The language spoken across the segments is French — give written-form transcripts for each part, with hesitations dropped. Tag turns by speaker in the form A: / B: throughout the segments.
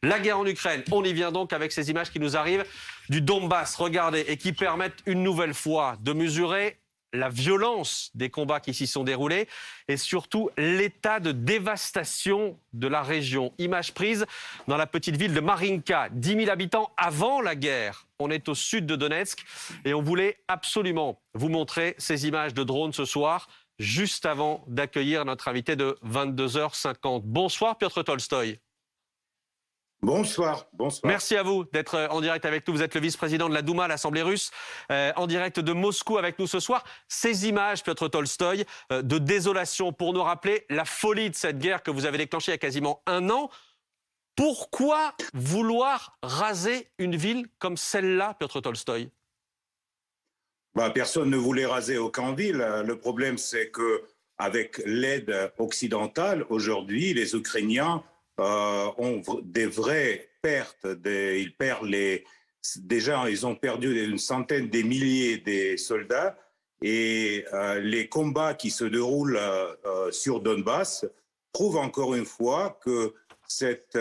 A: La guerre en Ukraine, on y vient donc avec ces images qui nous arrivent du Donbass, regardez, et qui permettent une nouvelle fois de mesurer la violence des combats qui s'y sont déroulés et surtout l'état de dévastation de la région. Image prise dans la petite ville de Marinka, 10 000 habitants avant la guerre. On est au sud de Donetsk et on voulait absolument vous montrer ces images de drone ce soir, juste avant d'accueillir notre invité de 22h50. Bonsoir Piotr Tolstoï.
B: Bonsoir, bonsoir.
A: Merci à vous d'être en direct avec nous. Vous êtes le vice-président de la Douma, l'Assemblée russe, en direct de Moscou avec nous ce soir. Ces images, Piotr Tolstoï, de désolation pour nous rappeler la folie de cette guerre que vous avez déclenchée il y a quasiment un an. Pourquoi vouloir raser une ville comme celle-là, Piotr Tolstoï?
B: Personne ne voulait raser aucune ville. Le problème, c'est que avec l'aide occidentale, aujourd'hui, les Ukrainiens ont des vraies pertes. Déjà, ils ont perdu une centaine de milliers de soldats et les combats qui se déroulent sur Donbass prouvent encore une fois que cette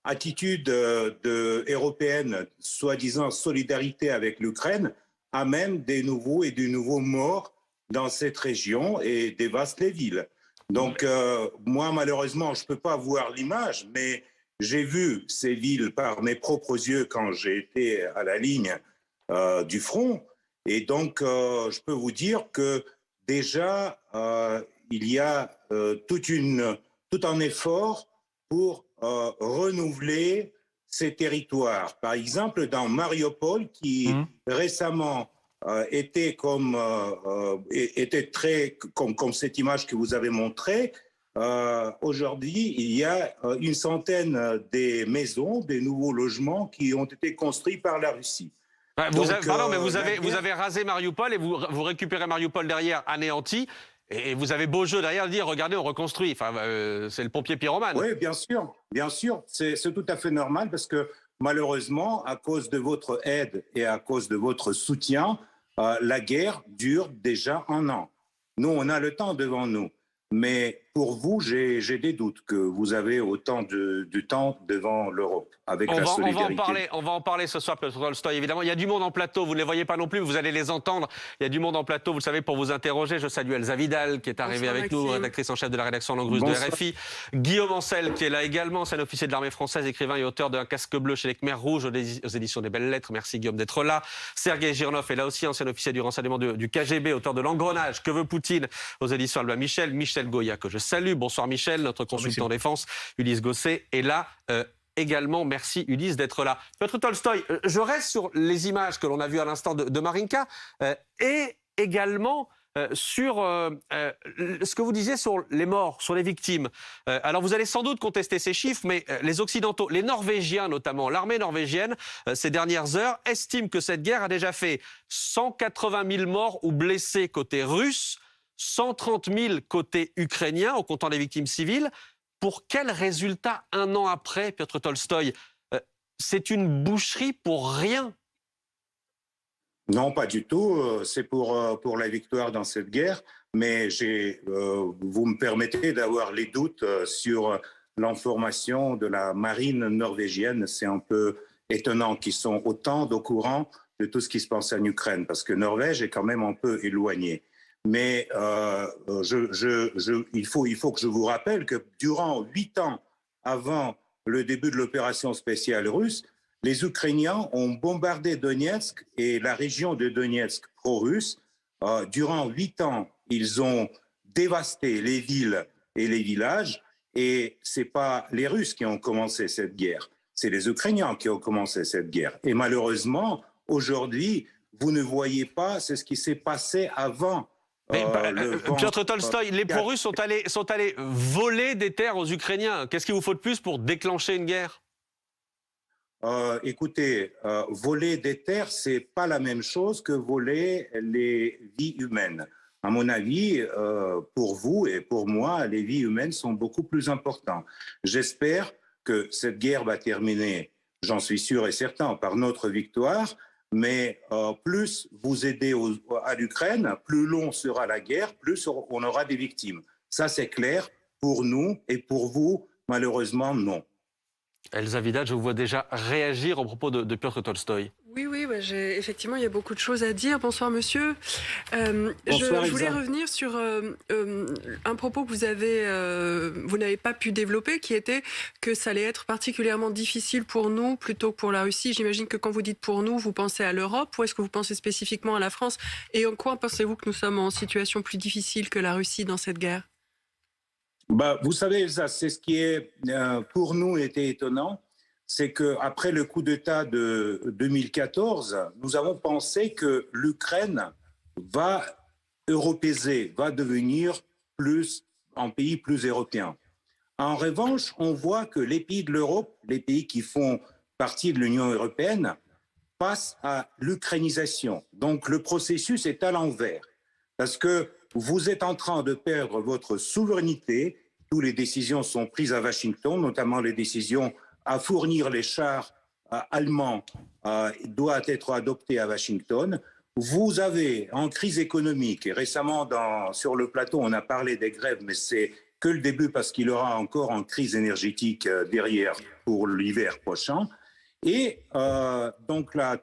B: attitude européenne, soi-disant solidarité avec l'Ukraine, amène des nouveaux morts dans cette région et dévaste les villes. Donc, moi, malheureusement, je ne peux pas voir l'image, mais j'ai vu ces villes par mes propres yeux quand j'ai été à la ligne du front. Et donc, je peux vous dire que déjà, il y a tout un effort pour renouveler ces territoires. Par exemple, dans Mariupol, qui récemment était comme cette image que vous avez montrée. Aujourd'hui, il y a une centaine de maisons, des nouveaux logements qui ont été construits par la Russie.
A: Vous avez rasé Mariupol et vous récupérez Mariupol derrière anéanti. Et vous avez beau jeu derrière de dire, regardez, on reconstruit. Enfin, c'est le pompier pyromane.
B: Oui, bien sûr. C'est tout à fait normal parce que malheureusement, à cause de votre aide et à cause de votre soutien, la guerre dure déjà un an. Nous, on a le temps devant nous. Mais pour vous, j'ai des doutes que vous avez autant de temps devant l'Europe avec la solidarité.
A: On va en parler ce soir, Piotr Tolstoï, évidemment. Il y a du monde en plateau, vous ne les voyez pas non plus, vous allez les entendre. Il y a du monde en plateau, vous le savez, pour vous interroger. Je salue Elsa Vidal, qui est arrivée avec nous, rédactrice en chef de la rédaction langue russe de RFI. Guillaume Ancel, qui est là également, ancien officier de l'armée française, écrivain et auteur d'un casque bleu chez les Khmers rouges aux éditions des Belles Lettres. Merci Guillaume d'être là. Sergei Girnov est là aussi, ancien officier du renseignement du KGB, auteur de L'Engrenage, Que veut Poutine, aux éditions Albin Michel. Michel Goya, que je salue. Bonsoir Michel, notre consultant en défense. Ulysse Gosset est là également. Merci Ulysse d'être là. Piotr Tolstoï, je reste sur les images que l'on a vues à l'instant de Marinka et également sur ce que vous disiez sur les morts, sur les victimes. Alors vous allez sans doute contester ces chiffres, mais les Occidentaux, les Norvégiens notamment, l'armée norvégienne, ces dernières heures, estiment que cette guerre a déjà fait 180 000 morts ou blessés côté russe, 130 000 côté ukrainien, en comptant les victimes civiles. Pour quel résultat un an après, Piotr Tolstoï? C'est une boucherie pour rien.
B: Non, pas du tout. C'est pour la victoire dans cette guerre. Mais vous me permettez d'avoir les doutes sur l'information de la marine norvégienne. C'est un peu étonnant qu'ils sont autant au courant de tout ce qui se passe en Ukraine, parce que Norvège est quand même un peu éloignée. Mais il faut que je vous rappelle que durant 8 ans avant le début de l'opération spéciale russe, les Ukrainiens ont bombardé Donetsk et la région de Donetsk pro-russe. Durant 8 ans, ils ont dévasté les villes et les villages. Et ce n'est pas les Russes qui ont commencé cette guerre, c'est les Ukrainiens qui ont commencé cette guerre. Et malheureusement, aujourd'hui, vous ne voyez pas ce qui s'est passé avant.
A: Piotr Tolstoï, les pro-russes sont allés voler des terres aux Ukrainiens. Qu'est-ce qu'il vous faut de plus pour déclencher une guerre?
B: Écoutez, voler des terres, c'est pas la même chose que voler les vies humaines. À mon avis, pour vous et pour moi, les vies humaines sont beaucoup plus importantes. J'espère que cette guerre va terminer, j'en suis sûr et certain, par notre victoire. Mais plus vous aidez à l'Ukraine, plus long sera la guerre, plus on aura des victimes. Ça, c'est clair pour nous et pour vous, malheureusement, non.
A: Elsa Vidal, je vous vois déjà réagir au propos de Piotr Tolstoï.
C: Oui, oui, bah, effectivement, il y a beaucoup de choses à dire. Bonsoir, monsieur.
B: Bonsoir,
C: Je voulais
B: Elsa.
C: revenir sur un propos que vous n'avez pas pu développer, qui était que ça allait être particulièrement difficile pour nous plutôt que pour la Russie. J'imagine que quand vous dites pour nous, vous pensez à l'Europe, ou est-ce que vous pensez spécifiquement à la France? Et en quoi pensez-vous que nous sommes en situation plus difficile que la Russie dans cette guerre?
B: Vous savez, Elsa, c'est ce qui est pour nous était étonnant, c'est qu'après le coup d'État de 2014, nous avons pensé que l'Ukraine va européiser, va devenir plus un pays plus européen. En revanche, on voit que les pays de l'Europe, les pays qui font partie de l'Union européenne, passent à l'ukrainisation. Donc le processus est à l'envers, parce que vous êtes en train de perdre votre souveraineté. Toutes les décisions sont prises à Washington, notamment les décisions à fournir les chars allemands doivent être adoptées à Washington. Vous avez en crise économique, et récemment sur le plateau on a parlé des grèves, mais c'est que le début parce qu'il y aura encore une crise énergétique derrière pour l'hiver prochain. Et donc le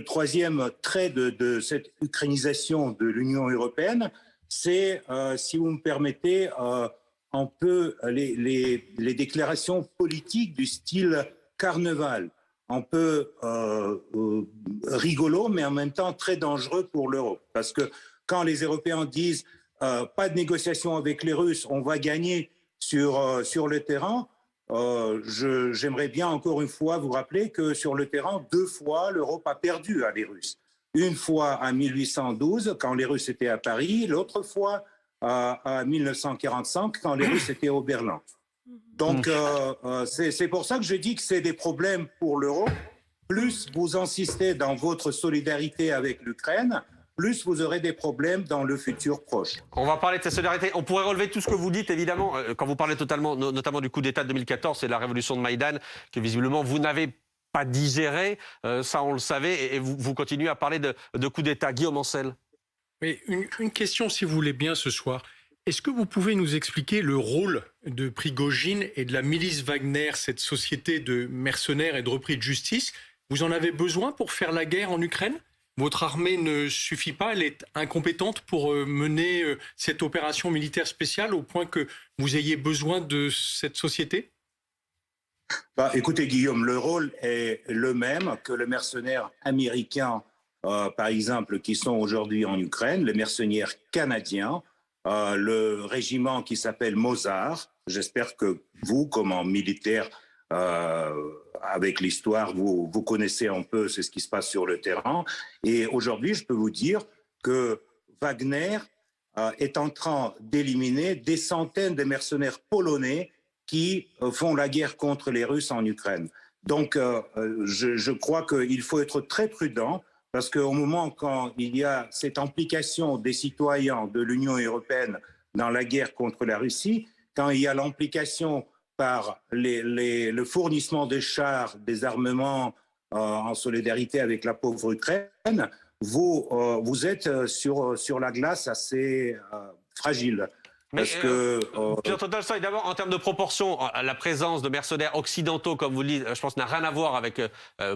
B: troisième trait de cette ukrainisation de l'Union européenne, c'est, si vous me permettez, un peu les déclarations politiques du style carnaval, un peu rigolo, mais en même temps très dangereux pour l'Europe. Parce que quand les Européens disent pas de négociation avec les Russes, on va gagner sur le terrain, j'aimerais bien encore une fois vous rappeler que sur le terrain, 2 fois, l'Europe a perdu à les Russes. Une fois en 1812, quand les Russes étaient à Paris, l'autre fois en 1945, quand les Russes étaient au Berlin. Donc, c'est pour ça que je dis que c'est des problèmes pour l'Europe. Plus vous insistez dans votre solidarité avec l'Ukraine, plus vous aurez des problèmes dans le futur proche.
A: On va parler de cette solidarité. On pourrait relever tout ce que vous dites, évidemment, quand vous parlez notamment du coup d'État de 2014 et de la révolution de Maïdan, que visiblement vous n'avez pas digéré. Ça, on le savait, et vous continuez à parler de coup d'État. Guillaume Ancel.
D: Mais une question, si vous voulez bien, ce soir. Est-ce que vous pouvez nous expliquer le rôle de Prigojine et de la milice Wagner, cette société de mercenaires et de repris de justice? Vous en avez besoin pour faire la guerre en Ukraine? Votre armée ne suffit pas, elle est incompétente pour mener cette opération militaire spéciale au point que vous ayez besoin de cette société?
B: Écoutez, Guillaume, le rôle est le même que les mercenaires américains, par exemple, qui sont aujourd'hui en Ukraine, les mercenaires canadiens, le régiment qui s'appelle Mozart. J'espère que vous, comme un militaire, avec l'histoire, vous connaissez un peu ce qui se passe sur le terrain. Et aujourd'hui, je peux vous dire que Wagner est en train d'éliminer des centaines de mercenaires polonais qui font la guerre contre les Russes en Ukraine. Donc, je crois qu'il faut être très prudent parce qu'au moment quand il y a cette implication des citoyens de l'Union européenne dans la guerre contre la Russie, quand il y a l'implication par le fournissement de chars, des armements en solidarité avec la pauvre Ukraine, vous êtes sur la glace assez fragile.
A: Parce que Piotr Tolstoï, d'abord, en termes de proportion, la présence de mercenaires occidentaux, comme vous le dites, je pense, n'a rien à voir avec,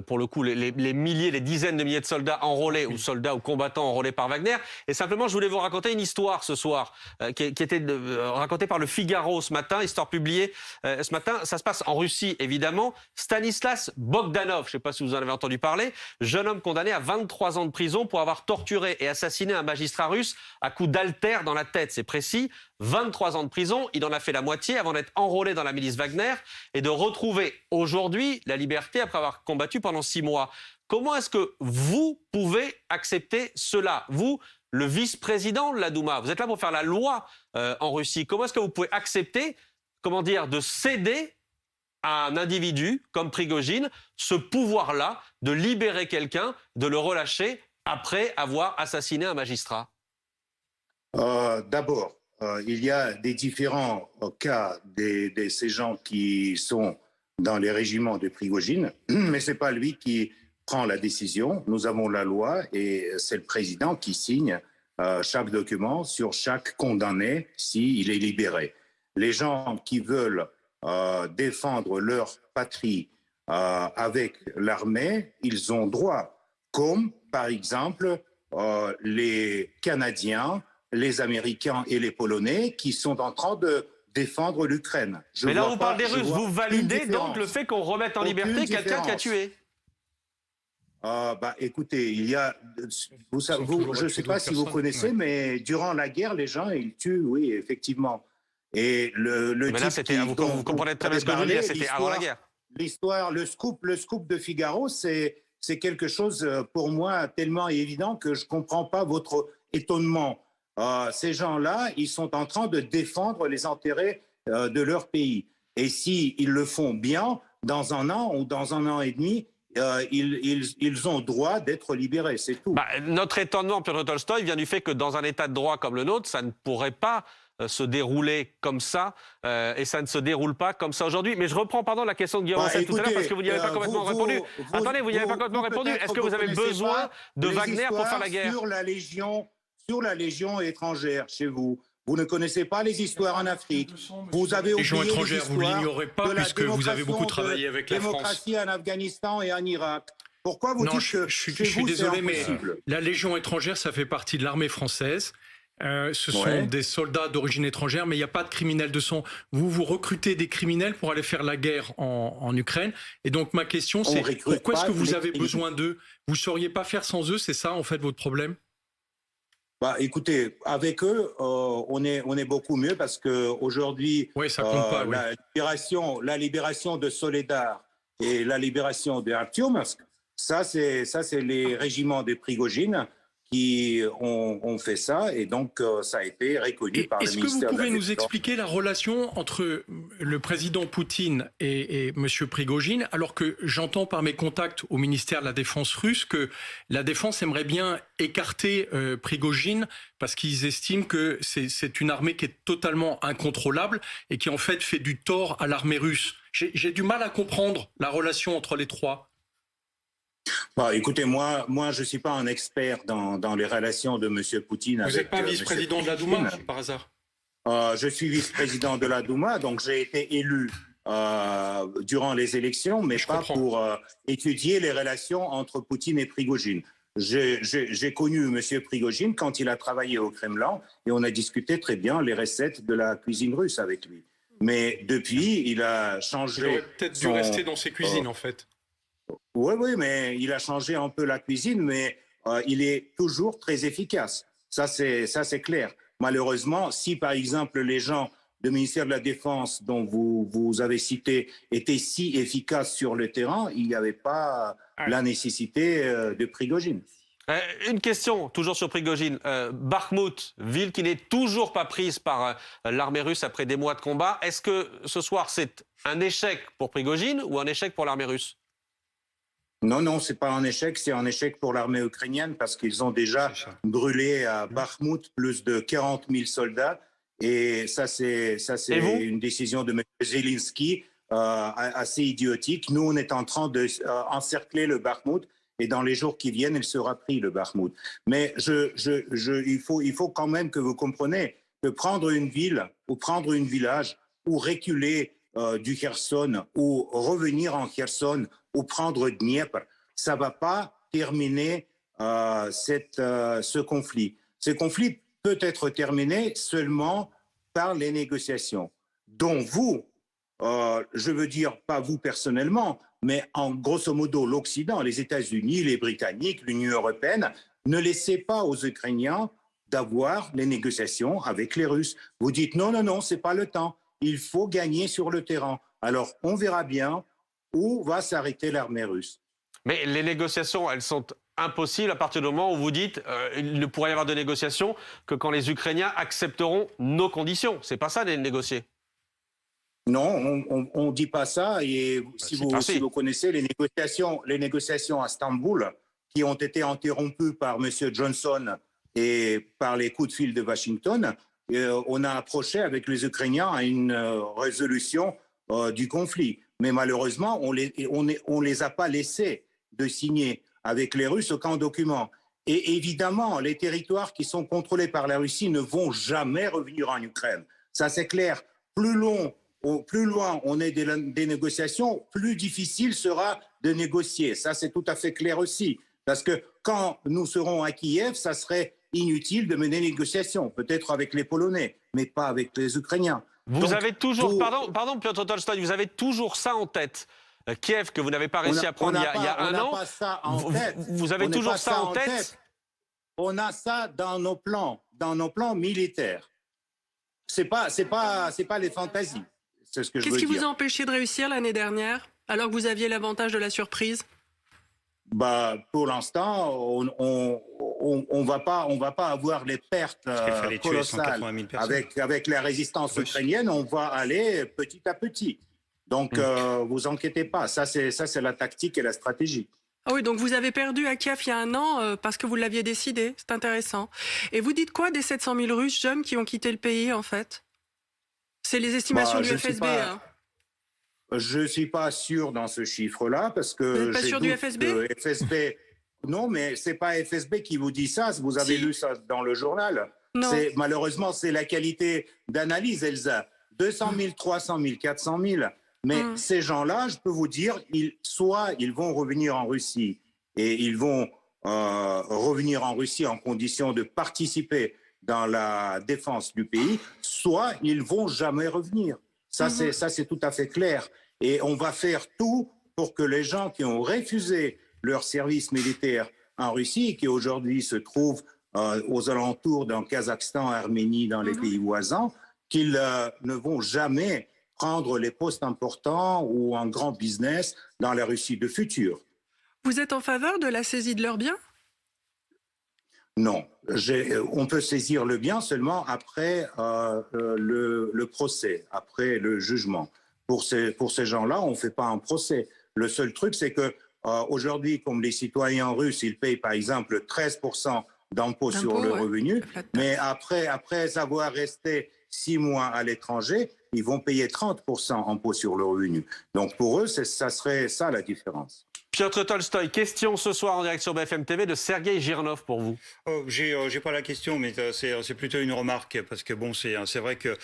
A: pour le coup, les milliers, les dizaines de milliers de soldats enrôlés ou soldats ou combattants enrôlés par Wagner. Et simplement, je voulais vous raconter une histoire ce soir, qui était racontée par le Figaro ce matin, histoire publiée ce matin. Ça se passe en Russie, évidemment. Stanislas Bogdanov, je ne sais pas si vous en avez entendu parler, jeune homme condamné à 23 ans de prison pour avoir torturé et assassiné un magistrat russe à coups d'haltère dans la tête. C'est précis. 23 ans de prison, il en a fait la moitié avant d'être enrôlé dans la milice Wagner et de retrouver aujourd'hui la liberté après avoir combattu pendant 6 mois. Comment est-ce que vous pouvez accepter cela? Vous, le vice-président de la Douma, vous êtes là pour faire la loi en Russie. Comment est-ce que vous pouvez accepter, de céder à un individu comme Prigojine ce pouvoir-là de libérer quelqu'un, de le relâcher après avoir assassiné un magistrat?
B: D'abord, il y a des différents cas de ces gens qui sont dans les régiments de Prigojine, mais ce n'est pas lui qui prend la décision. Nous avons la loi et c'est le président qui signe chaque document sur chaque condamné s'il est libéré. Les gens qui veulent défendre leur patrie avec l'armée, ils ont droit, comme par exemple les Canadiens, les Américains et les Polonais qui sont en train de défendre l'Ukraine.
A: Mais là, on parle des Russes. Vous validez donc le fait qu'on remette en liberté quelqu'un qui a tué?
B: Écoutez, il y a, je ne sais pas si vous connaissez, mais durant la guerre, les gens, ils tuent, oui, effectivement. Et
A: mais là, c'était, vous comprenez très bien ce que je veux dire, c'était avant la guerre.
B: L'histoire, le scoop de Figaro, c'est quelque chose pour moi tellement évident que je ne comprends pas votre étonnement. Ces gens-là, ils sont en train de défendre les intérêts de leur pays. Et s'ils le font bien, dans un an ou dans un an et demi, ils ont droit d'être libérés, c'est tout.
A: Notre étonnement, Piotr Tolstoï, vient du fait que dans un état de droit comme le nôtre, ça ne pourrait pas se dérouler comme ça, et ça ne se déroule pas comme ça aujourd'hui. Mais je reprends, la question de Guillaume Ancel tout à l'heure, parce que vous n'y avez pas complètement répondu. Attendez, vous n'y avez pas complètement répondu. Est-ce que vous avez besoin de Wagner pour faire la guerre?
B: Sur la Légion étrangère, chez vous. Vous ne connaissez pas les histoires en Afrique. Vous avez oublié
D: Légion étrangère,
B: les
D: vous l'ignorez pas, puisque vous avez beaucoup travaillé avec la France.
B: Démocratie en Afghanistan et en Irak. Pourquoi vous dites que
D: je suis désolé, mais la Légion étrangère, ça fait partie de l'armée française. Ce sont des soldats d'origine étrangère, mais il n'y a pas de criminels de sang. Vous recrutez des criminels pour aller faire la guerre en Ukraine. Et donc ma question, c'est pourquoi est-ce que vous avez besoin d'eux? Vous ne sauriez pas faire sans eux? C'est ça, en fait, votre problème?
B: Écoutez, avec eux, on est beaucoup mieux parce qu'aujourd'hui, la libération de Soledar et la libération de Artyomovsk, ça c'est les régiments de Prigojine qui ont fait ça, et donc ça a été reconnu par le ministère de la Défense.
D: Est-ce que vous pouvez nous expliquer la relation entre le président Poutine et M. Prigojine, alors que j'entends par mes contacts au ministère de la Défense russe que la Défense aimerait bien écarter Prigojine parce qu'ils estiment que c'est une armée qui est totalement incontrôlable et qui en fait du tort à l'armée russe. J'ai du mal à comprendre la relation entre les trois.
B: Écoutez, moi, je ne suis pas un expert dans les relations de M. Poutine.
D: Vous n'êtes pas vice-président de la Douma, par hasard?
B: Je suis vice-président de la Douma, donc j'ai été élu durant les élections, mais pas pour étudier les relations entre Poutine et Prigojine. J'ai connu M. Prigojine quand il a travaillé au Kremlin, et on a discuté très bien les recettes de la cuisine russe avec lui. Mais depuis, il a changé...
D: Il aurait peut-être dû rester dans ses cuisines, en fait.
B: Oui, mais il a changé un peu la cuisine, mais il est toujours très efficace. Ça, c'est clair. Malheureusement, si par exemple les gens du ministère de la Défense dont vous avez cité étaient si efficaces sur le terrain, il n'y avait pas la nécessité de Prigojine.
A: Une question, toujours sur Prigojine. Bakhmout, ville qui n'est toujours pas prise par l'armée russe après des mois de combat. Est-ce que ce soir, c'est un échec pour Prigojine ou un échec pour l'armée russe?
B: Non, c'est pas un échec, c'est un échec pour l'armée ukrainienne parce qu'ils ont déjà brûlé à Bakhmout plus de 40 000 soldats, et ça c'est une décision de M. Zelensky assez idiotique. Nous, on est en train d'encercler le Bakhmout, et dans les jours qui viennent, il sera pris, le Bakhmout. Mais il faut quand même que vous compreniez que prendre une ville ou prendre un village ou reculer du Kherson ou revenir en Kherson ou prendre Dniepr, ça ne va pas terminer ce conflit. Ce conflit peut être terminé seulement par les négociations, dont vous, je veux dire pas vous personnellement, mais en grosso modo l'Occident, les États-Unis, les Britanniques, l'Union européenne, ne laissez pas aux Ukrainiens d'avoir les négociations avec les Russes. Vous dites non, c'est pas le temps. Il faut gagner sur le terrain. Alors, on verra bien où va s'arrêter l'armée russe.
A: Mais les négociations, elles sont impossibles à partir du moment où vous dites il ne pourrait y avoir de négociations que quand les Ukrainiens accepteront nos conditions. C'est pas ça de négocier.
B: Non, on ne dit pas ça. Et si vous connaissez les négociations à Istanbul, qui ont été interrompues par M. Johnson et par les coups de fil de Washington, on a approché avec les Ukrainiens à une résolution du conflit. Mais malheureusement, on les a pas laissés de signer avec les Russes aucun document. Et évidemment, les territoires qui sont contrôlés par la Russie ne vont jamais revenir en Ukraine. Ça, c'est clair. Plus long plus loin on est des négociations, plus difficile sera de négocier. Ça, c'est tout à fait clair aussi. Parce que quand nous serons à Kiev, ça serait inutile de mener des négociations, peut-être avec les Polonais, mais pas avec les Ukrainiens.
A: Vous avez toujours, pardon Piotr Tolstoï, vous avez toujours ça en tête. Kiev, que vous n'avez pas réussi à prendre il y a un an. Vous avez toujours ça en tête.
B: On a ça dans nos plans militaires. C'est pas les fantaisies. C'est ce que je veux dire.
C: Qu'est-ce qui vous a empêché de réussir l'année dernière, alors que vous aviez l'avantage de la surprise?
B: Pour l'instant, on va pas avoir les pertes colossales avec la résistance ukrainienne. On va aller petit à petit. Donc, vous inquiétez pas. Ça, c'est la tactique et la stratégie.
C: Ah oui, donc vous avez perdu à Kiev il y a un an parce que vous l'aviez décidé. C'est intéressant. Et vous dites quoi des 700 000 Russes jeunes qui ont quitté le pays, en fait? C'est les estimations du FSB.
B: Je ne suis pas sûr dans ce chiffre-là parce que...
C: Vous n'êtes pas sûr du FSB?
B: FSB... Non, mais ce n'est pas FSB qui vous dit ça. Vous avez lu ça dans le journal. Malheureusement, c'est la qualité d'analyse, Elsa. 200 000, 300 000, 400 000. Mais ces gens-là, je peux vous dire, soit ils vont revenir en Russie et ils vont revenir en Russie en condition de participer dans la défense du pays, soit ils vont jamais revenir. Ça, c'est tout à fait clair. Et on va faire tout pour que les gens qui ont refusé leur service militaire en Russie, qui aujourd'hui se trouvent aux alentours d'un Kazakhstan, Arménie, dans les pays voisins, qu'ils ne vont jamais prendre les postes importants ou un grand business dans la Russie de futur.
C: Vous êtes en faveur de la saisie de leurs biens?
B: Non. On peut saisir le bien seulement après le procès, après le jugement. Pour ces gens-là, on ne fait pas un procès. Le seul truc, c'est que aujourd'hui, comme les citoyens russes, ils payent par exemple 13% d'impôt sur le revenu, mais après avoir resté 6 mois à l'étranger, ils vont payer 30% d'impôt sur le revenu. Donc pour eux, ça serait ça la différence.
A: Piotr Tolstoï, question ce soir en direct sur BFM TV de Sergueï Girnov pour vous.
E: J'ai pas la question, mais c'est plutôt une remarque parce que bon, c'est vrai que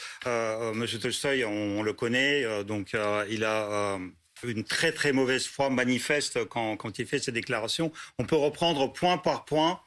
E: Monsieur Tolstoï, on le connaît, donc il a une très très mauvaise foi manifeste quand il fait ses déclarations. On peut reprendre point par point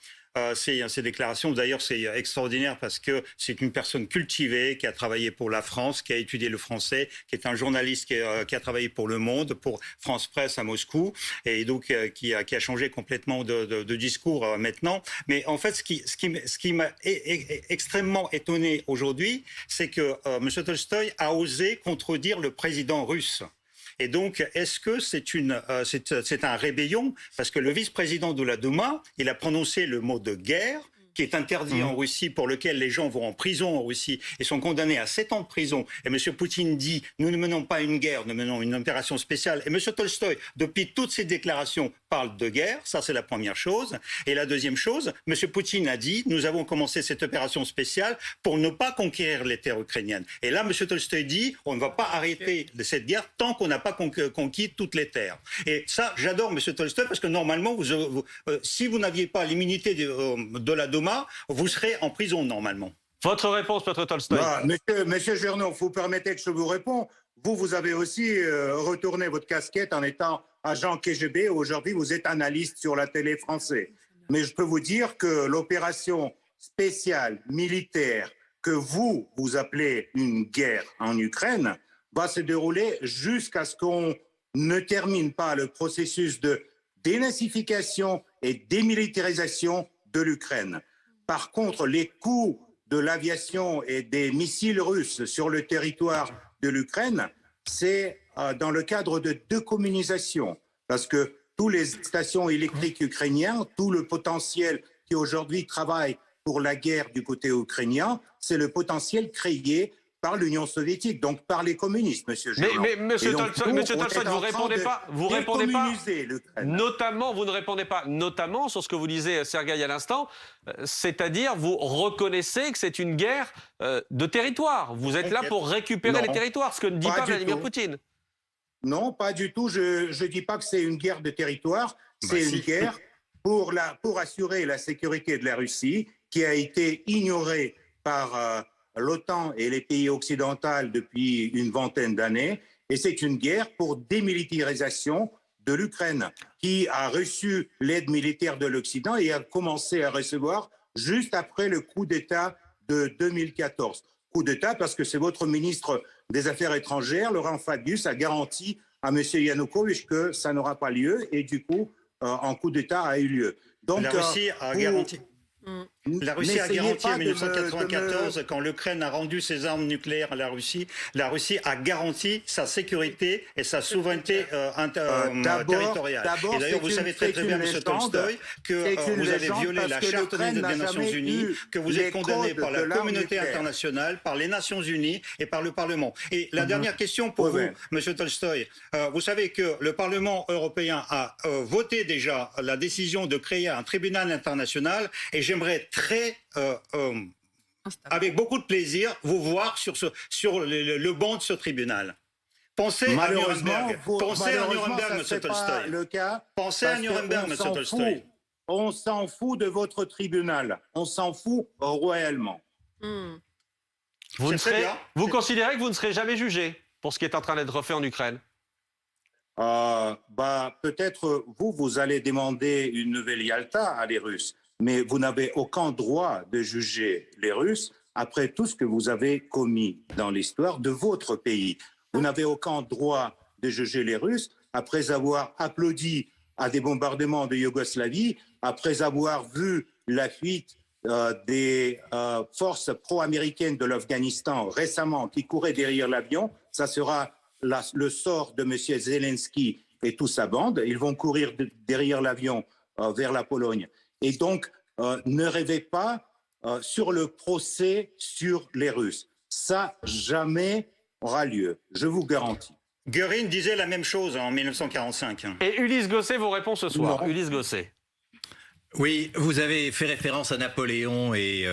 E: ces déclarations. D'ailleurs, c'est extraordinaire parce que c'est une personne cultivée qui a travaillé pour la France, qui a étudié le français, qui est un journaliste qui a travaillé pour Le Monde, pour France Presse à Moscou, et donc qui a changé complètement de discours maintenant. Mais en fait, ce qui m'a extrêmement étonné aujourd'hui, c'est que M. Tolstoï a osé contredire le président russe. Et donc, est-ce que c'est un rébellion? Parce que le vice-président de la Douma, il a prononcé le mot de guerre, qui est interdit en Russie, pour lequel les gens vont en prison en Russie et sont condamnés à 7 ans de prison. Et M. Poutine dit, nous ne menons pas une guerre, nous menons une opération spéciale. Et M. Tolstoï, depuis toutes ses déclarations, parle de guerre. Ça, c'est la première chose. Et la deuxième chose, M. Poutine a dit, nous avons commencé cette opération spéciale pour ne pas conquérir les terres ukrainiennes. Et là, M. Tolstoï dit, on ne va pas arrêter cette guerre tant qu'on n'a pas conquis toutes les terres. Et ça, j'adore M. Tolstoï parce que normalement, si vous n'aviez pas l'immunité de la Douma, vous serez en prison normalement.
A: Votre réponse, Piotr Tolstoï.
B: Monsieur Girnov, vous permettez que je vous réponde. Vous avez aussi retourné votre casquette en étant agent KGB. Aujourd'hui, vous êtes analyste sur la télé française. Mais je peux vous dire que l'opération spéciale militaire que vous appelez une guerre en Ukraine va se dérouler jusqu'à ce qu'on ne termine pas le processus de dénazification et démilitarisation de l'Ukraine. Par contre, les coups de l'aviation et des missiles russes sur le territoire de l'Ukraine, c'est dans le cadre de décommunisation. Parce que toutes les stations électriques ukrainiennes, tout le potentiel qui aujourd'hui travaille pour la guerre du côté ukrainien, c'est le potentiel créé par l'Union soviétique, donc par les communistes, monsieur Girnov.
A: Mais monsieur Tolstoï, vous répondez pas, notamment, vous ne répondez pas, notamment sur ce que vous disiez, Sergueï, à l'instant, c'est-à-dire vous reconnaissez que c'est une guerre de territoire. Vous êtes là pour récupérer les territoires, ce que ne dit pas Vladimir Poutine.
B: Non, pas du tout. Je ne dis pas que c'est une guerre de territoire. C'est une guerre pour assurer la sécurité de la Russie, qui a été ignorée par l'OTAN et les pays occidentaux depuis une vingtaine d'années. Et c'est une guerre pour démilitarisation de l'Ukraine, qui a reçu l'aide militaire de l'Occident et a commencé à recevoir juste après le coup d'État de 2014. Coup d'État parce que c'est votre ministre des Affaires étrangères, Laurent Fabius, a garanti à M. Yanukovych que ça n'aura pas lieu et du coup, un coup d'État a eu lieu. Donc,
E: la Russie a garanti. La Russie a garanti en 1994, quand l'Ukraine a rendu ses armes nucléaires à la Russie a garanti sa sécurité et sa souveraineté territoriale. Et d'ailleurs, vous savez très bien, M. Tolstoï, que vous avez violé la Charte des Nations Unies, que vous êtes condamné par la communauté internationale, par les Nations Unies et par le Parlement. Et la dernière question pour vous, M. Tolstoï. Vous savez que le Parlement européen a voté déjà la décision de créer un tribunal international et j'aimerais avec beaucoup de plaisir, vous voir sur le banc de ce tribunal. Pensez à Nuremberg. Pensez à Nuremberg, M. Tolstoï. Pensez à Nuremberg, M. Tolstoï.
B: On s'en fout de votre tribunal. On s'en fout royalement.
A: Vous considérez que vous ne serez jamais jugé pour ce qui est en train d'être fait en Ukraine?
B: Peut-être vous allez demander une nouvelle Yalta à les Russes. Mais vous n'avez aucun droit de juger les Russes après tout ce que vous avez commis dans l'histoire de votre pays. Vous n'avez aucun droit de juger les Russes après avoir applaudi à des bombardements de Yougoslavie, après avoir vu la fuite des forces pro-américaines de l'Afghanistan récemment qui couraient derrière l'avion. Ça sera le sort de M. Zelensky et toute sa bande. Ils vont courir derrière l'avion vers la Pologne. Et donc, ne rêvez pas sur le procès sur les Russes. Ça, jamais aura lieu, je vous garantis.
E: Göring disait la même chose en 1945.
A: Et Ulysse Gosset vous répond ce soir. Ulysse Gosset.
F: Oui, vous avez fait référence à Napoléon et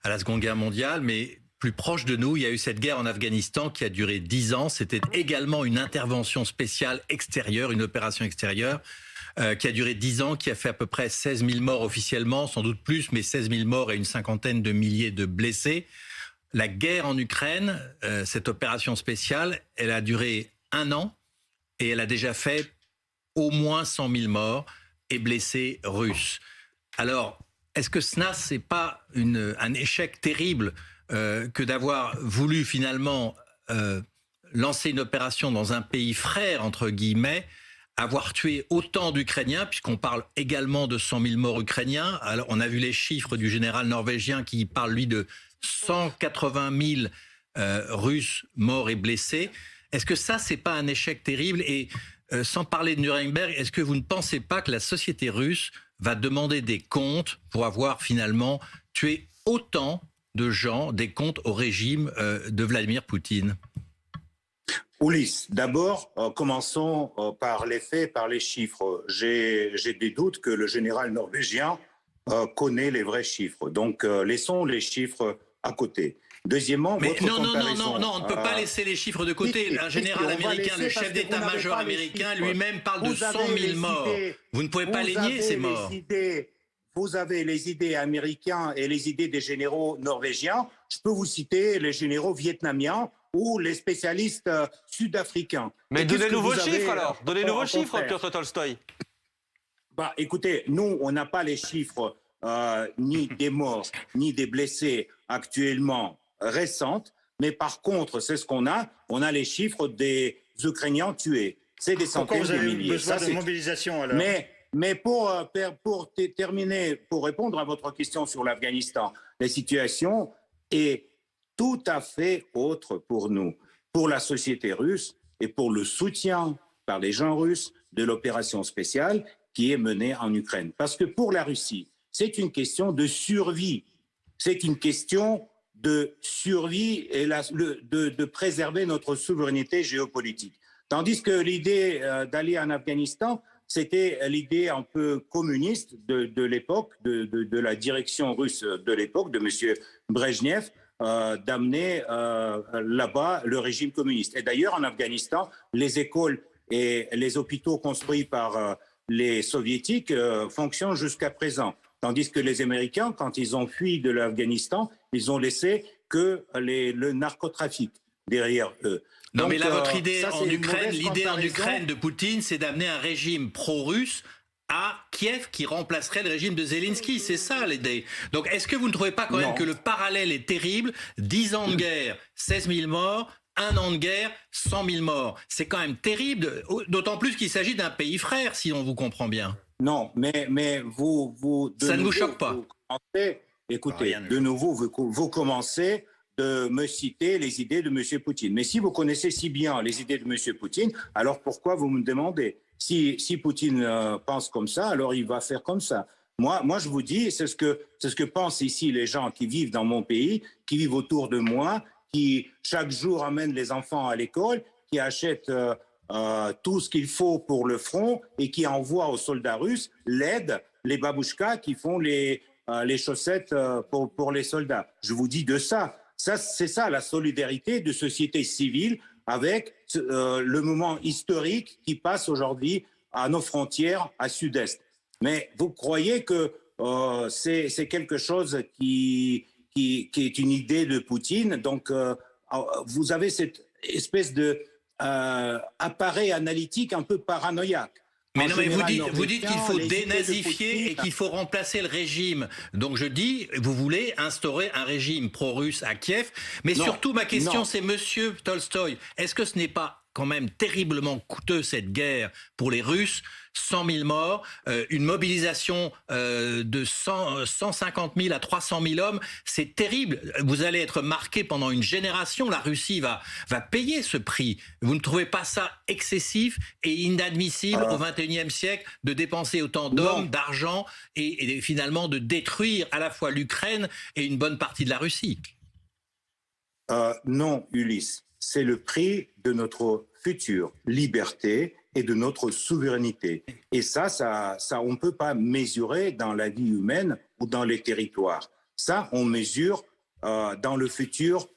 F: à la Seconde Guerre mondiale, mais plus proche de nous, il y a eu cette guerre en Afghanistan qui a duré 10 ans. C'était également une intervention spéciale extérieure, une opération extérieure, qui a duré 10 ans, qui a fait à peu près 16 000 morts officiellement, sans doute plus, mais 16 000 morts et une cinquantaine de milliers de blessés. La guerre en Ukraine, cette opération spéciale, elle a duré 1 an et elle a déjà fait au moins 100 000 morts et blessés russes. Alors, est-ce que cela, c'est pas un échec terrible que d'avoir voulu finalement lancer une opération dans un pays frère, entre guillemets, avoir tué autant d'Ukrainiens, puisqu'on parle également de 100 000 morts ukrainiens. Alors, on a vu les chiffres du général norvégien qui parle, lui, de 180 000 Russes morts et blessés. Est-ce que ça, c'est pas un échec terrible? Et sans parler de Nuremberg, est-ce que vous ne pensez pas que la société russe va demander des comptes pour avoir finalement tué autant de gens, des comptes au régime de Vladimir Poutine?
B: Ulysse, d'abord, commençons par les faits, par les chiffres. J'ai des doutes que le général norvégien connaît les vrais chiffres. Donc, laissons les chiffres à côté. Deuxièmement,
F: mais non, on ne peut pas laisser les chiffres de côté. Un général américain, le chef d'état-major américain, lui-même parle de 100 000 morts. Vous ne pouvez pas les nier, ces morts.
B: Vous avez les idées américaines et les idées des généraux norvégiens. Je peux vous citer les généraux vietnamiens ou les spécialistes sud-africains.
A: Mais donnez-nous vos chiffres alors. Donnez-nous vos chiffres, Piotr Tolstoï.
B: Écoutez, nous, on n'a pas les chiffres ni des morts, ni des blessés actuellement récentes. Mais par contre, c'est ce qu'on a. On a les chiffres des Ukrainiens tués. C'est des centaines de milliers.
E: Besoin de mobilisation alors.
B: Mais pour terminer, pour répondre à votre question sur l'Afghanistan, la situation est tout à fait autre pour nous, pour la société russe et pour le soutien par les gens russes de l'opération spéciale qui est menée en Ukraine. Parce que pour la Russie, c'est une question de survie. C'est une question de survie et de préserver notre souveraineté géopolitique. Tandis que l'idée d'aller en Afghanistan, c'était l'idée un peu communiste de l'époque, de la direction russe de l'époque, de M. Brejnev, d'amener là-bas le régime communiste. Et d'ailleurs, en Afghanistan, les écoles et les hôpitaux construits par les soviétiques fonctionnent jusqu'à présent. Tandis que les Américains, quand ils ont fui de l'Afghanistan, ils ont laissé que le narcotrafic derrière eux.
F: Non,
B: Donc,
F: mais là, votre idée
B: ça,
F: en
B: c'est une
F: Ukraine,
B: mauvaise
F: l'idée en
B: comparaison.
F: Ukraine de Poutine, c'est d'amener un régime pro-russe à Kiev qui remplacerait le régime de Zelensky. C'est ça l'idée. Donc, est-ce que vous ne trouvez pas quand même
B: Non.
F: que le parallèle est terrible? 10 ans de guerre, 16 000 morts. 1 an de guerre, 100 000 morts. C'est quand même terrible, d'autant plus qu'il s'agit d'un pays frère, si on vous comprend bien.
B: Non, mais vous
F: Ça ne vous choque pas?
B: Vous commencez, écoutez,
E: Rien ne
B: de nouveau, vous commencez de me citer les idées de M. Poutine. Mais si vous connaissez si bien les idées de M. Poutine, alors pourquoi vous me demandez? Si Poutine pense comme ça, alors il va faire comme ça. Moi, je vous dis, c'est ce que pensent ici les gens qui vivent dans mon pays, qui vivent autour de moi, qui chaque jour amènent les enfants à l'école, qui achètent tout ce qu'il faut pour le front et qui envoient aux soldats russes l'aide, les babouchkas qui font les chaussettes pour les soldats. Je vous dis de ça. C'est ça la solidarité de société civile avec le moment historique qui passe aujourd'hui à nos frontières à sud-est. Mais vous croyez que c'est quelque chose qui est une idée de Poutine. Donc, vous avez cette espèce de appareil analytique un peu paranoïaque.
F: Mais
B: En
F: non, mais
B: général,
F: vous dites qu'il faut
B: les idées de
F: dénazifier
B: Poutine-
F: et qu'il faut remplacer le régime. Donc je dis, vous voulez instaurer un régime pro-russe à Kiev. Mais
B: Non,
F: surtout, ma question,
B: non.
F: c'est Monsieur Tolstoï, est-ce que ce n'est pas quand même terriblement coûteux cette guerre pour les Russes? 100 000 morts, une mobilisation de 150 000 à 300 000 hommes, c'est terrible. Vous allez être marqué pendant une génération. La Russie va payer ce prix. Vous ne trouvez pas ça excessif et inadmissible au XXIe siècle de dépenser autant d'hommes,
B: Non.
F: d'argent et finalement de détruire à la fois l'Ukraine et une bonne partie de la Russie?
B: Non, Ulysse. C'est le prix de notre future liberté et de notre souveraineté. Et ça, on ne peut pas mesurer dans la vie humaine ou dans les territoires. Ça, on mesure dans le futur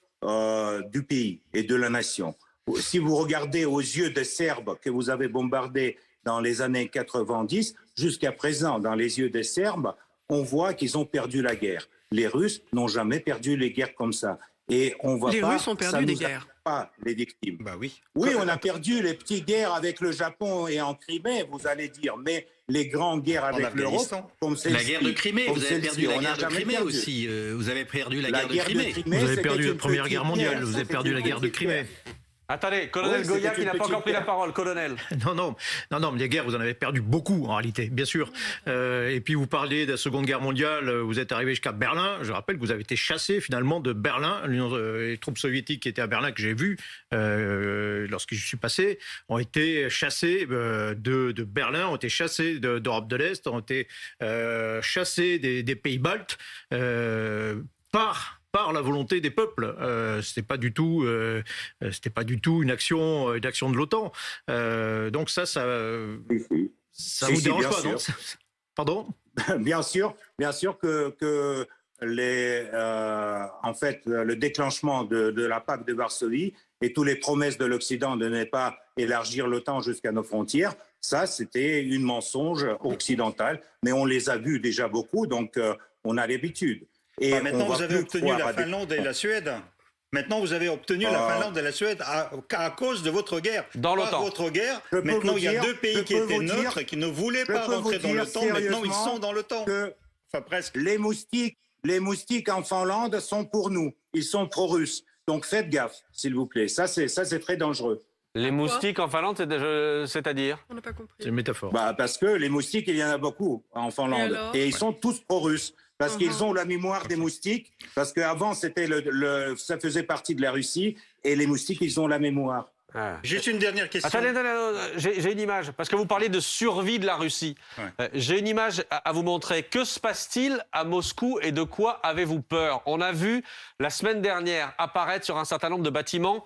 B: du pays et de la nation. Si vous regardez aux yeux des Serbes que vous avez bombardés dans les années 90, jusqu'à présent, dans les yeux des Serbes, on voit qu'ils ont perdu la guerre. Les Russes n'ont jamais perdu les guerres comme ça. Et on va
C: Les
B: pas,
C: Russes ont perdu
B: ça
C: des
B: nous
C: guerres.
B: pas les victimes.
E: Bah oui.
B: Oui, on a perdu les petites guerres avec le Japon et en Crimée, vous allez dire, mais les grandes guerres avec l'Europe,
E: Afghanistan.
B: comme
F: La
B: celle-ci,
F: guerre de Crimée,
B: comme
F: vous avez
B: celle-ci,
F: perdu la
B: on n'a
F: guerre de
B: jamais
F: Crimée
B: perdu.
F: aussi. Vous avez perdu la
B: La
F: guerre de Crimée.
G: Vous avez
B: c'était
G: perdu la
B: une
G: Première
B: petite
G: Guerre mondiale, vous avez
B: c'était
G: perdu
B: une
G: la guerre de
B: petite
G: Crimée.
B: guerre.
A: Attendez, colonel
B: Oui,
A: Goya
B: c'était
A: qui n'a
B: une
A: pas encore
B: petite
A: pris la
B: guerre.
A: parole. Colonel.
G: Non, mais les guerres, vous en avez perdu beaucoup en réalité, bien sûr. Et puis vous parliez de la Seconde Guerre mondiale, vous êtes arrivé jusqu'à Berlin. Je rappelle que vous avez été chassé finalement de Berlin. Les troupes soviétiques qui étaient à Berlin, que j'ai vues lorsque je suis passé, ont été chassés de Berlin, ont été chassés d'Europe de l'Est, ont été chassés des pays baltes par la volonté des peuples. C'était pas du tout une action de l'OTAN. Donc ça
B: Si,
G: vous dérange
B: bien
G: pas,
B: sûr.
G: non? Pardon?
B: Bien sûr que en fait, le déclenchement de la pacte de Varsovie et toutes les promesses de l'Occident de ne pas élargir l'OTAN jusqu'à nos frontières, ça, c'était une mensonge occidentale, mais on les a vus déjà beaucoup, donc on a l'habitude. Et
E: Maintenant,
B: on va
E: vous avez
B: plus
E: obtenu
B: croire
E: la
B: à des-
E: Finlande et la Suède. Maintenant, vous avez obtenu la Finlande et la Suède à cause de votre guerre.
A: Dans
E: Par
A: l'OTAN.
E: votre guerre,
B: Je peux
E: maintenant,
B: vous
E: il y a
B: dire-
E: deux pays
B: je
E: qui
B: peux
E: étaient
B: vous dire-
E: neutres et qui ne voulaient
B: je
E: pas
B: peux vous
E: rentrer dans
B: dire
E: l'OTAN. Maintenant, ils
B: sérieusement
E: sont dans l'OTAN.
B: que
E: Enfin, presque.
B: les moustiques en Finlande sont pour nous. Ils sont pro-russes. Donc faites gaffe, s'il vous plaît. Ça, c'est très dangereux.
A: Les moustiques en Finlande, c'est-à-dire?
C: On n'a pas compris.
G: C'est une métaphore.
B: Parce que les moustiques, il y en a beaucoup en Finlande.
C: alors
B: Et ils sont tous pro-russes. Parce qu'ils ont la mémoire des moustiques. Parce qu'avant, c'était ça faisait partie de la Russie. Et les moustiques, ils ont la mémoire.
A: Ah.
E: Juste une dernière question.
A: Attendez, j'ai une image, parce que vous parlez de survie de la Russie.
E: Ouais.
A: J'ai une image à vous montrer. Que se passe-t-il à Moscou et de quoi avez-vous peur? On a vu la semaine dernière apparaître sur un certain nombre de bâtiments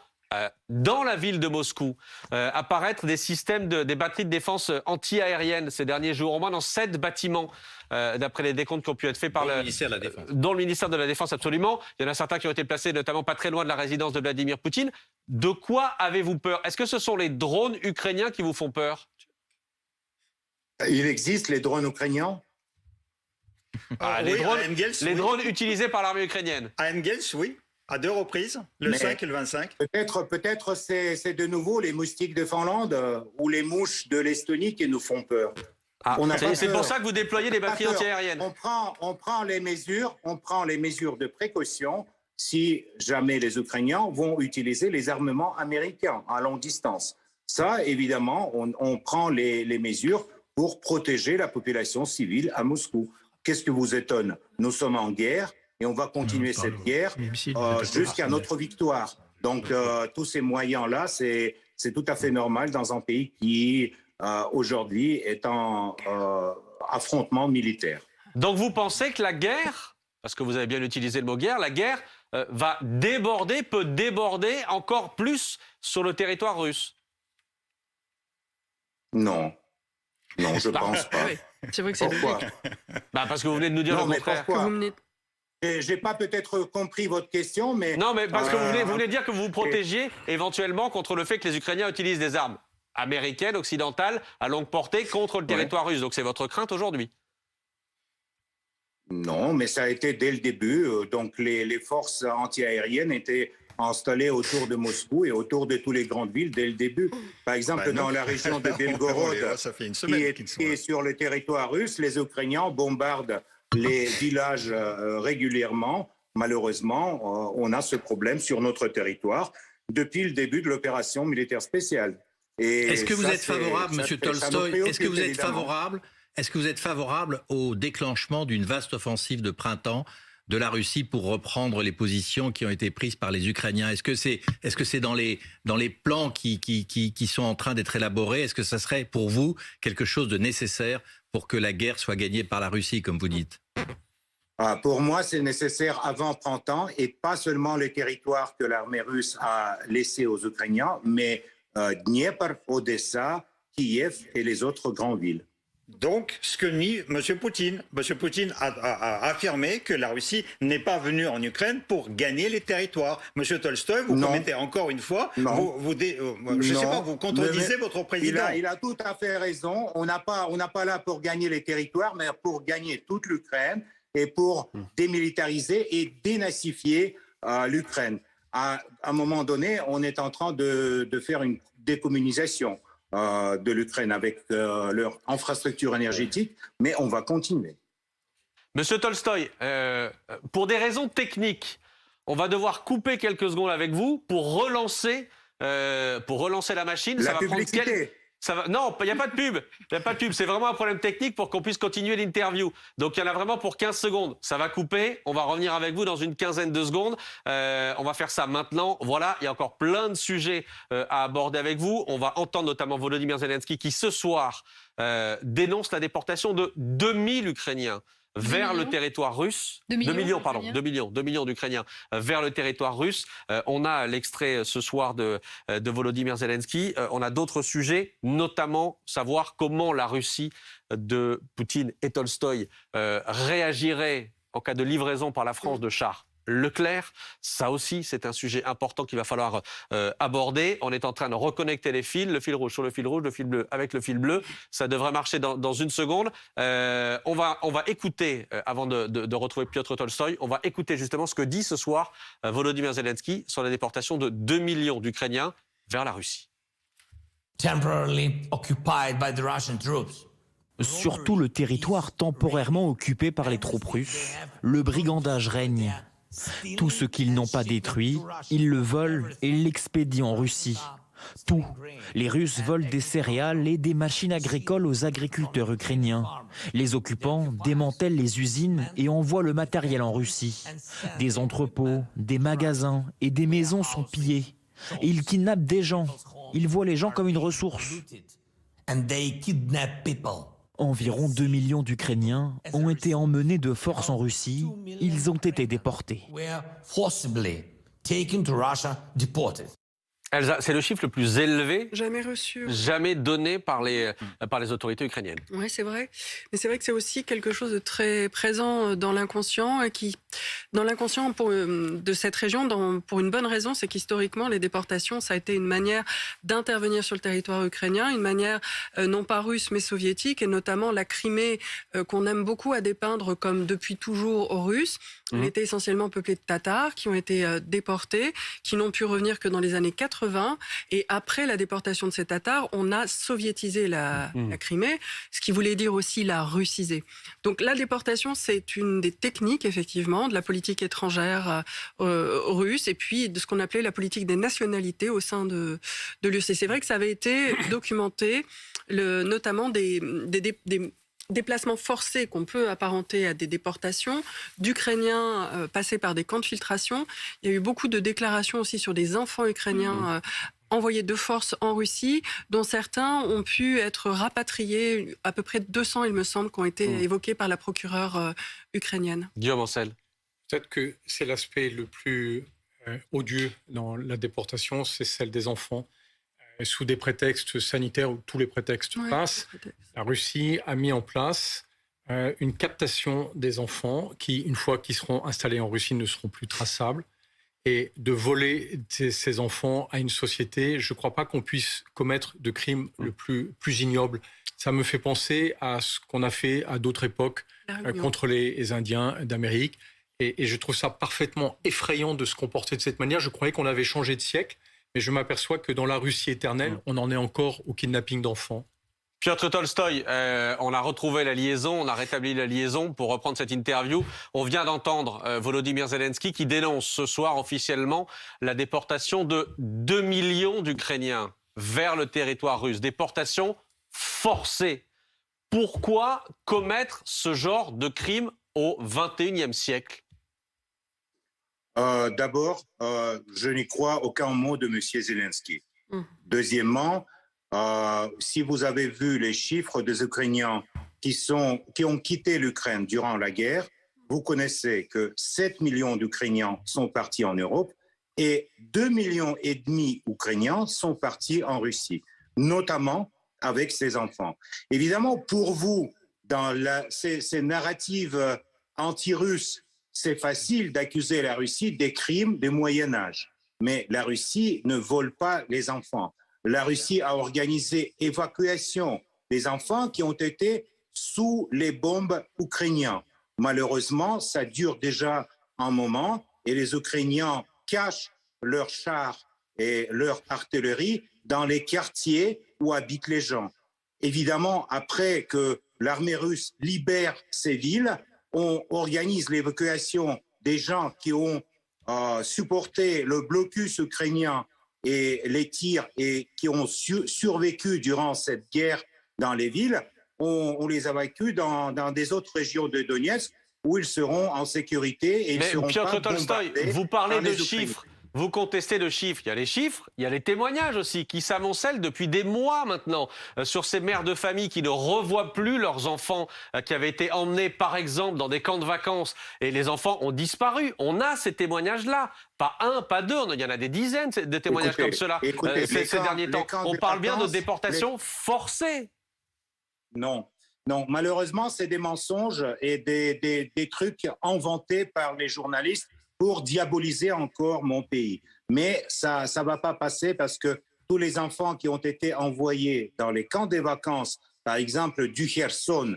A: dans la ville de Moscou, apparaître des systèmes, des batteries de défense anti-aérienne ces derniers jours, au moins dans 7 bâtiments, d'après les décomptes qui ont pu être faits par
F: Dans le ministère de la Défense.
A: dans le ministère de la Défense, absolument. Il y en a certains qui ont été placés notamment pas très loin de la résidence de Vladimir Poutine. De quoi avez-vous peur? Est-ce que ce sont les drones ukrainiens qui vous font peur?
B: Il existe les drones ukrainiens.
A: Les
E: Oui,
A: drones,
E: à Engels,
A: les
E: oui.
A: drones utilisés par l'armée ukrainienne.
E: À Engels, oui. À 2 reprises, le 5 et le 25.
B: Peut-être c'est de nouveau les moustiques de Finlande ou les mouches de l'Estonie qui nous font peur.
A: C'est pour ça que vous déployez des batteries antiaériennes.
B: On prend les mesures de précaution si jamais les Ukrainiens vont utiliser les armements américains à longue distance. Ça, évidemment, on prend les mesures pour protéger la population civile à Moscou. Qu'est-ce que vous étonne? Nous sommes en guerre et on va continuer cette guerre jusqu'à notre victoire. Donc, tous ces moyens-là, c'est tout à fait normal dans un pays qui, aujourd'hui, est en affrontement militaire.
A: Donc, vous pensez que la guerre, parce que vous avez bien utilisé le mot guerre, la guerre va déborder, peut déborder encore plus sur le territoire russe?
B: Non. Non, je pense pas.
C: Oui, c'est vrai que c'est
B: Pourquoi?
A: Parce que vous venez de nous dire
B: Non,
A: le
B: mais
A: contraire.
B: pourquoi? J'ai pas peut-être compris votre question, mais...
A: Non, mais parce que vous venez dire que vous vous protégiez éventuellement contre le fait que les Ukrainiens utilisent des armes américaines, occidentales, à longue portée contre le territoire russe. Donc c'est votre crainte aujourd'hui?
B: Non, mais ça a été dès le début. Donc les forces antiaériennes étaient installées autour de Moscou et autour de toutes les grandes villes dès le début. Par exemple, dans la région de Belgorod, qui est sur le territoire russe, les Ukrainiens bombardent les villages régulièrement. Malheureusement, on a ce problème sur notre territoire depuis le début de l'opération militaire spéciale.
F: Est-ce que vous êtes favorable, Monsieur Tolstoï, est-ce que vous êtes favorable au déclenchement d'une vaste offensive de printemps de la Russie pour reprendre les positions qui ont été prises par les Ukrainiens? Est-ce que c'est dans les plans qui sont en train d'être élaborés? Est-ce que ça serait pour vous quelque chose de nécessaire pour que la guerre soit gagnée par la Russie, comme vous dites?
B: Pour moi, c'est nécessaire avant printemps et pas seulement les territoires que l'armée russe a laissés aux Ukrainiens, mais Dniepr, Odessa, Kiev et les autres grandes villes.
E: Donc, ce que nie M. Poutine. M. Poutine a affirmé que la Russie n'est pas venue en Ukraine pour gagner les territoires. M. Tolstoï, vous commettez encore une fois, vous contredisez votre président.
B: Il a tout à fait raison. On n'a pas là pour gagner les territoires, mais pour gagner toute l'Ukraine et pour démilitariser et dénazifier l'Ukraine. À un moment donné, on est en train de faire une décommunisation de l'Ukraine avec leur infrastructure énergétique, mais on va continuer.
A: Monsieur Tolstoï, pour des raisons techniques, on va devoir couper quelques secondes avec vous pour relancer la machine.
B: La publicité.
A: Non, il n'y a pas de pub. Il n'y a pas de pub. C'est vraiment un problème technique pour qu'on puisse continuer l'interview. Donc, il y en a vraiment pour 15 secondes. Ça va couper. On va revenir avec vous dans une quinzaine de secondes. On va faire ça maintenant. Voilà, il y a encore plein de sujets à aborder avec vous. On va entendre notamment Volodymyr Zelensky qui, ce soir, dénonce la déportation de 2000 Ukrainiens vers le territoire russe. 2 millions d'Ukrainiens vers le territoire russe. On a l'extrait ce soir de Volodymyr Zelensky. On a d'autres sujets, notamment savoir comment la Russie de Poutine et Tolstoï réagirait en cas de livraison par la France de chars Leclerc. Ça aussi, c'est un sujet important qu'il va falloir aborder. On est en train de reconnecter les fils, le fil rouge sur le fil rouge, le fil bleu avec le fil bleu. Ça devrait marcher dans une seconde. On va écouter, avant de retrouver Piotr Tolstoï, on va écouter justement ce que dit ce soir Volodymyr Zelensky sur la déportation de 2 millions d'Ukrainiens vers la Russie.
H: Temporarily occupied by the Russian troops.
I: Sur tout le territoire temporairement occupé par les troupes russes, le brigandage règne. Tout ce qu'ils n'ont pas détruit, ils le volent et l'expédient en Russie. Tout. Les Russes volent des céréales et des machines agricoles aux agriculteurs ukrainiens. Les occupants démantèlent les usines et envoient le matériel en Russie. Des entrepôts, des magasins et des maisons sont pillés. Et ils kidnappent des gens. Ils voient les gens comme une ressource. Environ 2 millions d'Ukrainiens ont été emmenés de force en Russie. Ils ont été déportés.
A: Elsa, c'est le chiffre le plus élevé
C: Jamais reçu.
A: jamais donné par les autorités ukrainiennes.
C: Oui, c'est vrai. Mais c'est vrai que c'est aussi quelque chose de très présent dans l'inconscient et dans l'inconscient de cette région, pour une bonne raison, c'est qu'historiquement, les déportations, ça a été une manière d'intervenir sur le territoire ukrainien, une manière non pas russe mais soviétique, et notamment la Crimée qu'on aime beaucoup à dépeindre comme depuis toujours russe. Elle était essentiellement peuplée de Tatars qui ont été déportés, qui n'ont pu revenir que dans les années 80. Et après la déportation de ces Tatars, on a soviétisé la Crimée, ce qui voulait dire aussi la russiser. Donc la déportation, c'est une des techniques, effectivement, de la politique étrangère russe, et puis de ce qu'on appelait la politique des nationalités au sein de l'URSS. C'est vrai que ça avait été documenté, notamment des déplacements forcés qu'on peut apparenter à des déportations d'Ukrainiens passés par des camps de filtration. Il y a eu beaucoup de déclarations aussi sur des enfants ukrainiens envoyés de force en Russie, dont certains ont pu être rapatriés, à peu près 200 il me semble, qui ont été évoqués par la procureure ukrainienne.
A: Guillaume Ancel.
D: Peut-être que c'est l'aspect le plus odieux dans la déportation, c'est celle des enfants. Sous des prétextes sanitaires où tous les prétextes passent, la Russie a mis en place une captation des enfants qui, une fois qu'ils seront installés en Russie, ne seront plus traçables. Et de voler ces enfants à une société, je ne crois pas qu'on puisse commettre de crimes le plus ignoble. Ça me fait penser à ce qu'on a fait à d'autres époques contre les Indiens d'Amérique. Et je trouve ça parfaitement effrayant de se comporter de cette manière. Je croyais qu'on avait changé de siècle. Mais je m'aperçois que dans la Russie éternelle, on en est encore au kidnapping d'enfants.
A: Piotr Tolstoï, on a retrouvé la liaison, on a rétabli la liaison pour reprendre cette interview. On vient d'entendre Volodymyr Zelensky qui dénonce ce soir officiellement la déportation de 2 millions d'Ukrainiens vers le territoire russe. Déportation forcée. Pourquoi commettre ce genre de crime au XXIe siècle ?
B: D'abord, je n'y crois aucun mot de M. Zelensky. Deuxièmement, si vous avez vu les chiffres des Ukrainiens qui ont quitté l'Ukraine durant la guerre, vous connaissez que 7 millions d'Ukrainiens sont partis en Europe et 2,5 millions d'Ukrainiens sont partis en Russie, notamment avec ses enfants. Évidemment, pour vous, dans ces narratives anti-russes, c'est facile d'accuser la Russie des crimes du Moyen-Âge. Mais la Russie ne vole pas les enfants. La Russie a organisé évacuation des enfants qui ont été sous les bombes ukrainiennes. Malheureusement, ça dure déjà un moment et les Ukrainiens cachent leurs chars et leur artillerie dans les quartiers où habitent les gens. Évidemment, après que l'armée russe libère ces villes, on organise l'évacuation des gens qui ont supporté le blocus ukrainien et les tirs et qui ont survécu durant cette guerre dans les villes. On les évacue dans des autres régions de Donetsk où ils seront en sécurité et ils seront
A: Piotr
B: pas
A: Tolstoï,
B: bombardés.
A: vous parlez de
B: Ukrainiens.
A: chiffres. Vous contestez de chiffres. Il y a les chiffres, il y a les témoignages aussi qui s'amoncellent depuis des mois maintenant sur ces mères de famille qui ne revoient plus leurs enfants qui avaient été emmenés par exemple dans des camps de vacances et les enfants ont disparu. On a ces témoignages-là. Pas un, pas deux, il y en a des dizaines de témoignages comme cela ces derniers temps. On parle bien de déportation forcée.
B: Non, malheureusement, c'est des mensonges et des trucs inventés par les journalistes pour diaboliser encore mon pays. Mais ça ne va pas passer parce que tous les enfants qui ont été envoyés dans les camps des vacances, par exemple du Kherson,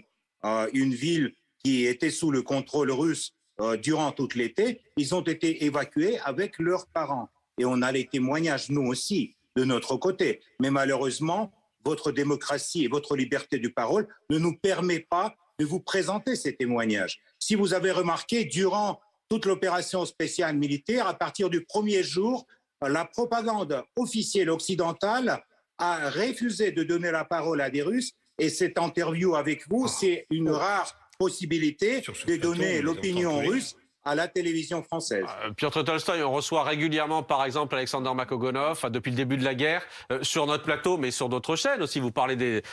B: une ville qui était sous le contrôle russe durant tout l'été, ils ont été évacués avec leurs parents. Et on a les témoignages, nous aussi, de notre côté. Mais malheureusement, votre démocratie et votre liberté de parole ne nous permet pas de vous présenter ces témoignages. Si vous avez remarqué, durant toute l'opération spéciale militaire, à partir du premier jour, la propagande officielle occidentale a refusé de donner la parole à des Russes. Et cette interview avec vous, c'est une rare possibilité de donner l'opinion russe à la télévision française.
A: Piotr Tolstoï, on reçoit régulièrement, par exemple, Alexander Makogonov, depuis le début de la guerre, sur notre plateau, mais sur d'autres chaînes aussi. Vous parlez des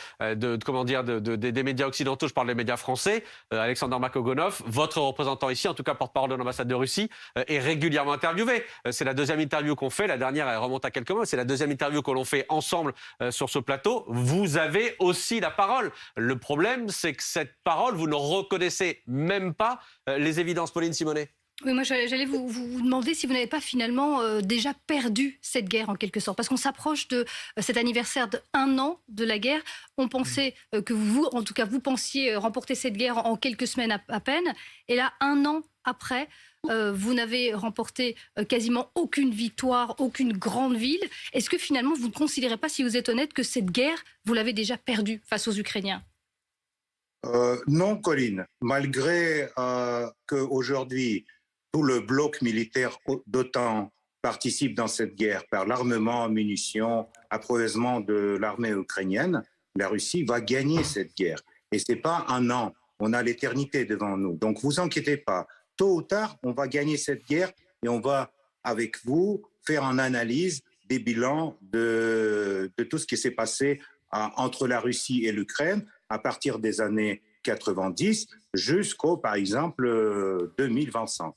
A: médias occidentaux, je parle des médias français. Alexander Makogonov, votre représentant ici, en tout cas porte-parole de l'ambassade de Russie, est régulièrement interviewé. C'est la deuxième interview qu'on fait. La dernière, elle remonte à quelques mois. C'est la deuxième interview que l'on fait ensemble sur ce plateau. Vous avez aussi la parole. Le problème, c'est que cette parole, vous ne reconnaissez même pas les évidences. Pauline Simonet.
J: Oui, moi j'allais vous demander si vous n'avez pas finalement déjà perdu cette guerre en quelque sorte. Parce qu'on s'approche de cet anniversaire d'1 an de la guerre. On pensait que vous, en tout cas vous pensiez remporter cette guerre en quelques semaines à peine. Et là, 1 an après, vous n'avez remporté quasiment aucune victoire, aucune grande ville. Est-ce que finalement vous ne considérez pas, si vous êtes honnête, que cette guerre, vous l'avez déjà perdue face aux Ukrainiens ?
B: Non, Colline. Malgré qu'aujourd'hui, tout le bloc militaire d'OTAN participe dans cette guerre par l'armement, munitions, approvisionnement de l'armée ukrainienne, la Russie va gagner cette guerre. Et ce n'est pas 1 an, on a l'éternité devant nous. Donc, vous inquiétez pas. Tôt ou tard, on va gagner cette guerre et on va, avec vous, faire une analyse des bilans de tout ce qui s'est passé entre la Russie et l'Ukraine à partir des années 90 jusqu'au, par exemple, 2025.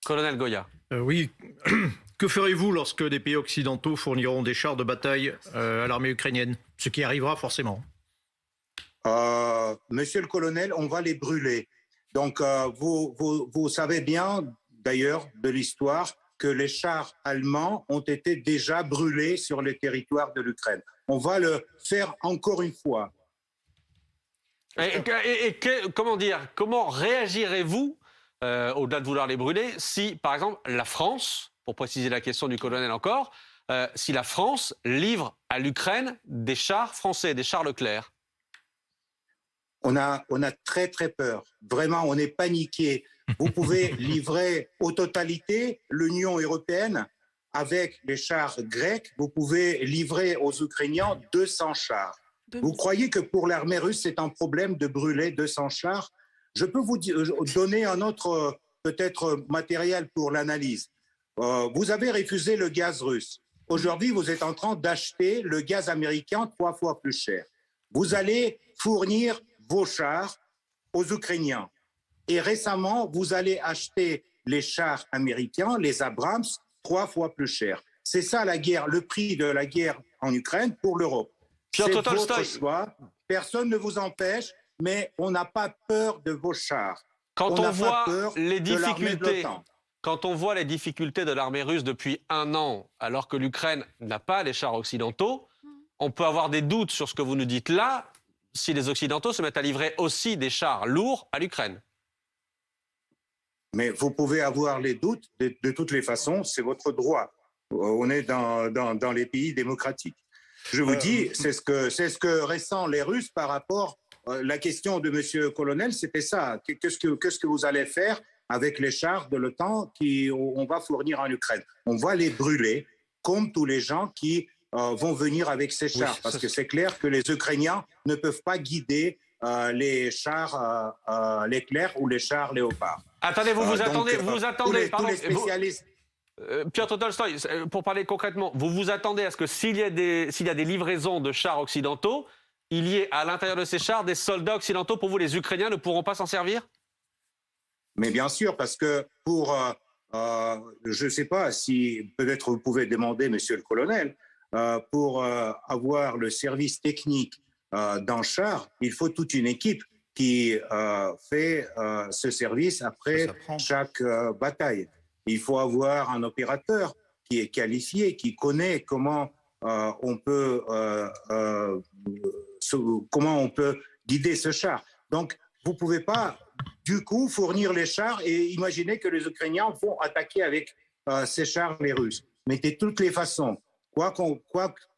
A: Colonel Goya.
G: Oui. Que ferez-vous lorsque des pays occidentaux fourniront des chars de bataille à l'armée ukrainienne? Ce qui arrivera forcément.
B: Monsieur le colonel, on va les brûler. Donc, vous savez bien, d'ailleurs, de l'histoire, que les chars allemands ont été déjà brûlés sur le territoire de l'Ukraine. On va le faire encore une fois.
A: Comment réagirez-vous, au-delà de vouloir les brûler, si, par exemple, la France, pour préciser la question du colonel encore, si la France livre à l'Ukraine des chars français, des chars Leclerc?
B: On a très très peur. Vraiment, on est paniqué. Vous pouvez livrer aux totalités l'Union européenne avec les chars grecs. Vous pouvez livrer aux Ukrainiens 200 chars. Vous croyez que pour l'armée russe, c'est un problème de brûler 200 chars? Je peux vous donner un autre peut-être matériel pour l'analyse. Vous avez refusé le gaz russe. Aujourd'hui, vous êtes en train d'acheter le gaz américain 3 fois plus cher. Vous allez fournir vos chars aux Ukrainiens. Et récemment, vous allez acheter les chars américains, les Abrams, 3 fois plus cher. C'est ça la guerre, le prix de la guerre en Ukraine pour l'Europe. C'est votre choix. Personne ne vous empêche, mais on n'a pas peur de vos chars.
A: Quand on voit les difficultés de l'armée russe depuis 1 an, alors que l'Ukraine n'a pas les chars occidentaux, on peut avoir des doutes sur ce que vous nous dites là, si les Occidentaux se mettent à livrer aussi des chars lourds à l'Ukraine.
B: Mais vous pouvez avoir les doutes, de toutes les façons, c'est votre droit. On est dans les pays démocratiques. Je vous dis, c'est ce que ressentent les Russes par rapport la question de Monsieur Colonel, c'était ça. Qu'est-ce que vous allez faire avec les chars de l'OTAN qu'on va fournir en Ukraine? On va les brûler, comme tous les gens qui vont venir avec ces chars. Oui, parce que c'est clair que les Ukrainiens ne peuvent pas guider les chars Leclerc ou les chars Léopard.
A: Attendez, vous attendez.
B: Tous les spécialistes...
A: Piotr Tolstoï, pour parler concrètement, vous vous attendez à ce que s'il y a des livraisons de chars occidentaux, il y ait à l'intérieur de ces chars des soldats occidentaux? Pour vous, les Ukrainiens ne pourront pas s'en servir?
B: Mais bien sûr, parce que pour... je ne sais pas si peut-être vous pouvez demander, monsieur le colonel, pour avoir le service technique d'un char, il faut toute une équipe qui fait ce service après chaque bataille. Il faut avoir un opérateur qui est qualifié, qui connaît comment on peut guider ce char. Donc, vous ne pouvez pas, du coup, fournir les chars et imaginer que les Ukrainiens vont attaquer avec ces chars les Russes. Mais de toutes les façons, quoi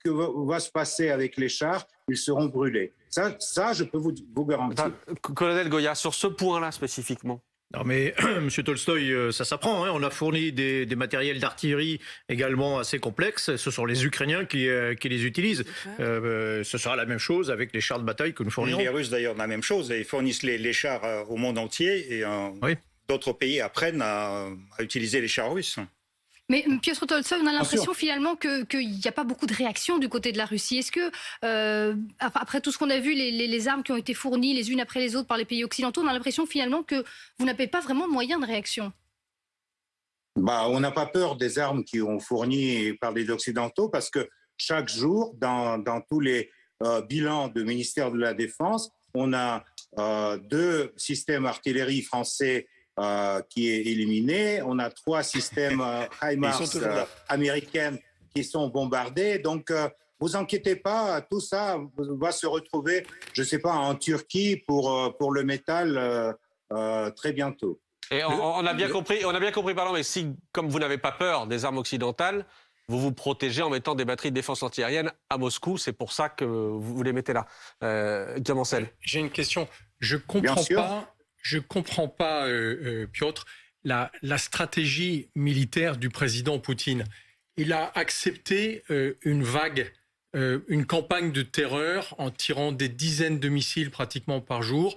B: que va se passer avec les chars, ils seront brûlés. Ça je peux vous garantir.
A: Colonel Goya, sur ce point-là spécifiquement.
G: Non mais, Monsieur Tolstoï, ça s'apprend. Hein. On a fourni des matériels d'artillerie également assez complexes. Ce sont les Ukrainiens qui les utilisent. Ce sera la même chose avec les chars de bataille que nous fournirons.
E: Les Russes, d'ailleurs, la même chose. Ils fournissent les chars au monde entier. Et,
G: oui.
E: d'autres pays apprennent à utiliser les chars russes.
J: Mais Piotr Tolstoï, on a l'impression finalement qu'il n'y a pas beaucoup de réaction du côté de la Russie. Est-ce que, après tout ce qu'on a vu, les armes qui ont été fournies les unes après les autres par les pays occidentaux, on a l'impression finalement que vous n'avez pas vraiment de moyens de réaction?
B: On n'a pas peur des armes qui ont fournies par les Occidentaux parce que chaque jour, dans tous les bilans du ministère de la Défense, on a 2 systèmes artillerie français qui est éliminé. On a 3 systèmes HIMARS américains qui sont bombardés. Donc, vous inquiétez pas, tout ça va se retrouver, je ne sais pas, en Turquie pour le métal très bientôt.
A: Et on a bien compris, pardon, mais si, comme vous n'avez pas peur des armes occidentales, vous vous protégez en mettant des batteries de défense antiaérienne à Moscou. C'est pour ça que vous les mettez là. Guillaume Ancel.
D: J'ai une question. Je comprends pas, Piotr, la stratégie militaire du président Poutine. Il a accepté une vague, une campagne de terreur en tirant des dizaines de missiles pratiquement par jour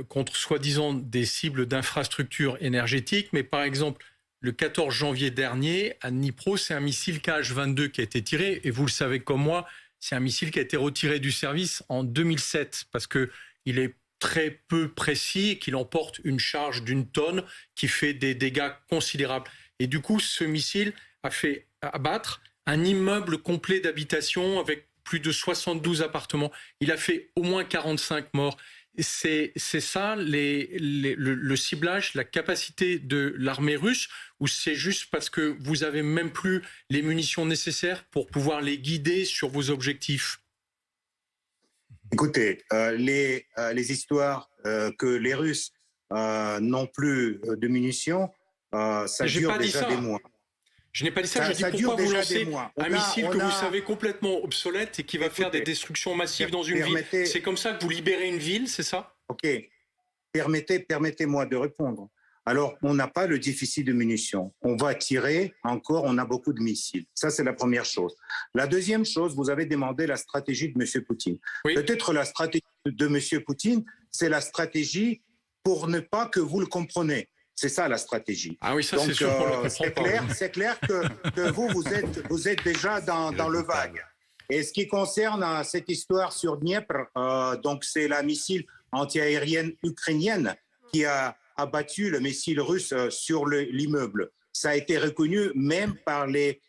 D: contre soi-disant des cibles d'infrastructures énergétiques. Mais par exemple, le 14 janvier dernier, à Dnipro, c'est un missile Kh-22 qui a été tiré. Et vous le savez comme moi, c'est un missile qui a été retiré du service en 2007 parce qu'il est très peu précis et qu'il emporte une charge d'1 tonne qui fait des dégâts considérables. Et du coup, ce missile a fait abattre un immeuble complet d'habitation avec plus de 72 appartements. Il a fait au moins 45 morts. C'est ça le ciblage, la capacité de l'armée russe, ou c'est juste parce que vous avez même plus les munitions nécessaires pour pouvoir les guider sur vos objectifs?
B: Écoutez, les histoires que les Russes n'ont plus de munitions, ça dure déjà des mois.
D: Je n'ai pas dit ça, je dis pourquoi vous lancez un missile que vous savez complètement obsolète et qui va faire des destructions massives dans une ville. C'est comme ça que vous libérez une ville, c'est ça?
B: Ok, permettez-moi de répondre. Alors, on n'a pas le déficit de munitions. On va tirer encore, on a beaucoup de missiles. Ça, c'est la première chose. La deuxième chose, vous avez demandé la stratégie de M. Poutine. Oui. Peut-être la stratégie de M. Poutine, c'est la stratégie pour ne pas que vous le compreniez. C'est ça la stratégie.
D: Ah oui, ça c'est sûr qu'on le comprend pas.
B: C'est clair que vous êtes déjà dans le vague. Et ce qui concerne cette histoire sur Dniepr, donc c'est la missile antiaérienne ukrainienne qui a abattu le missile russe sur l'immeuble. Ça a été reconnu même par les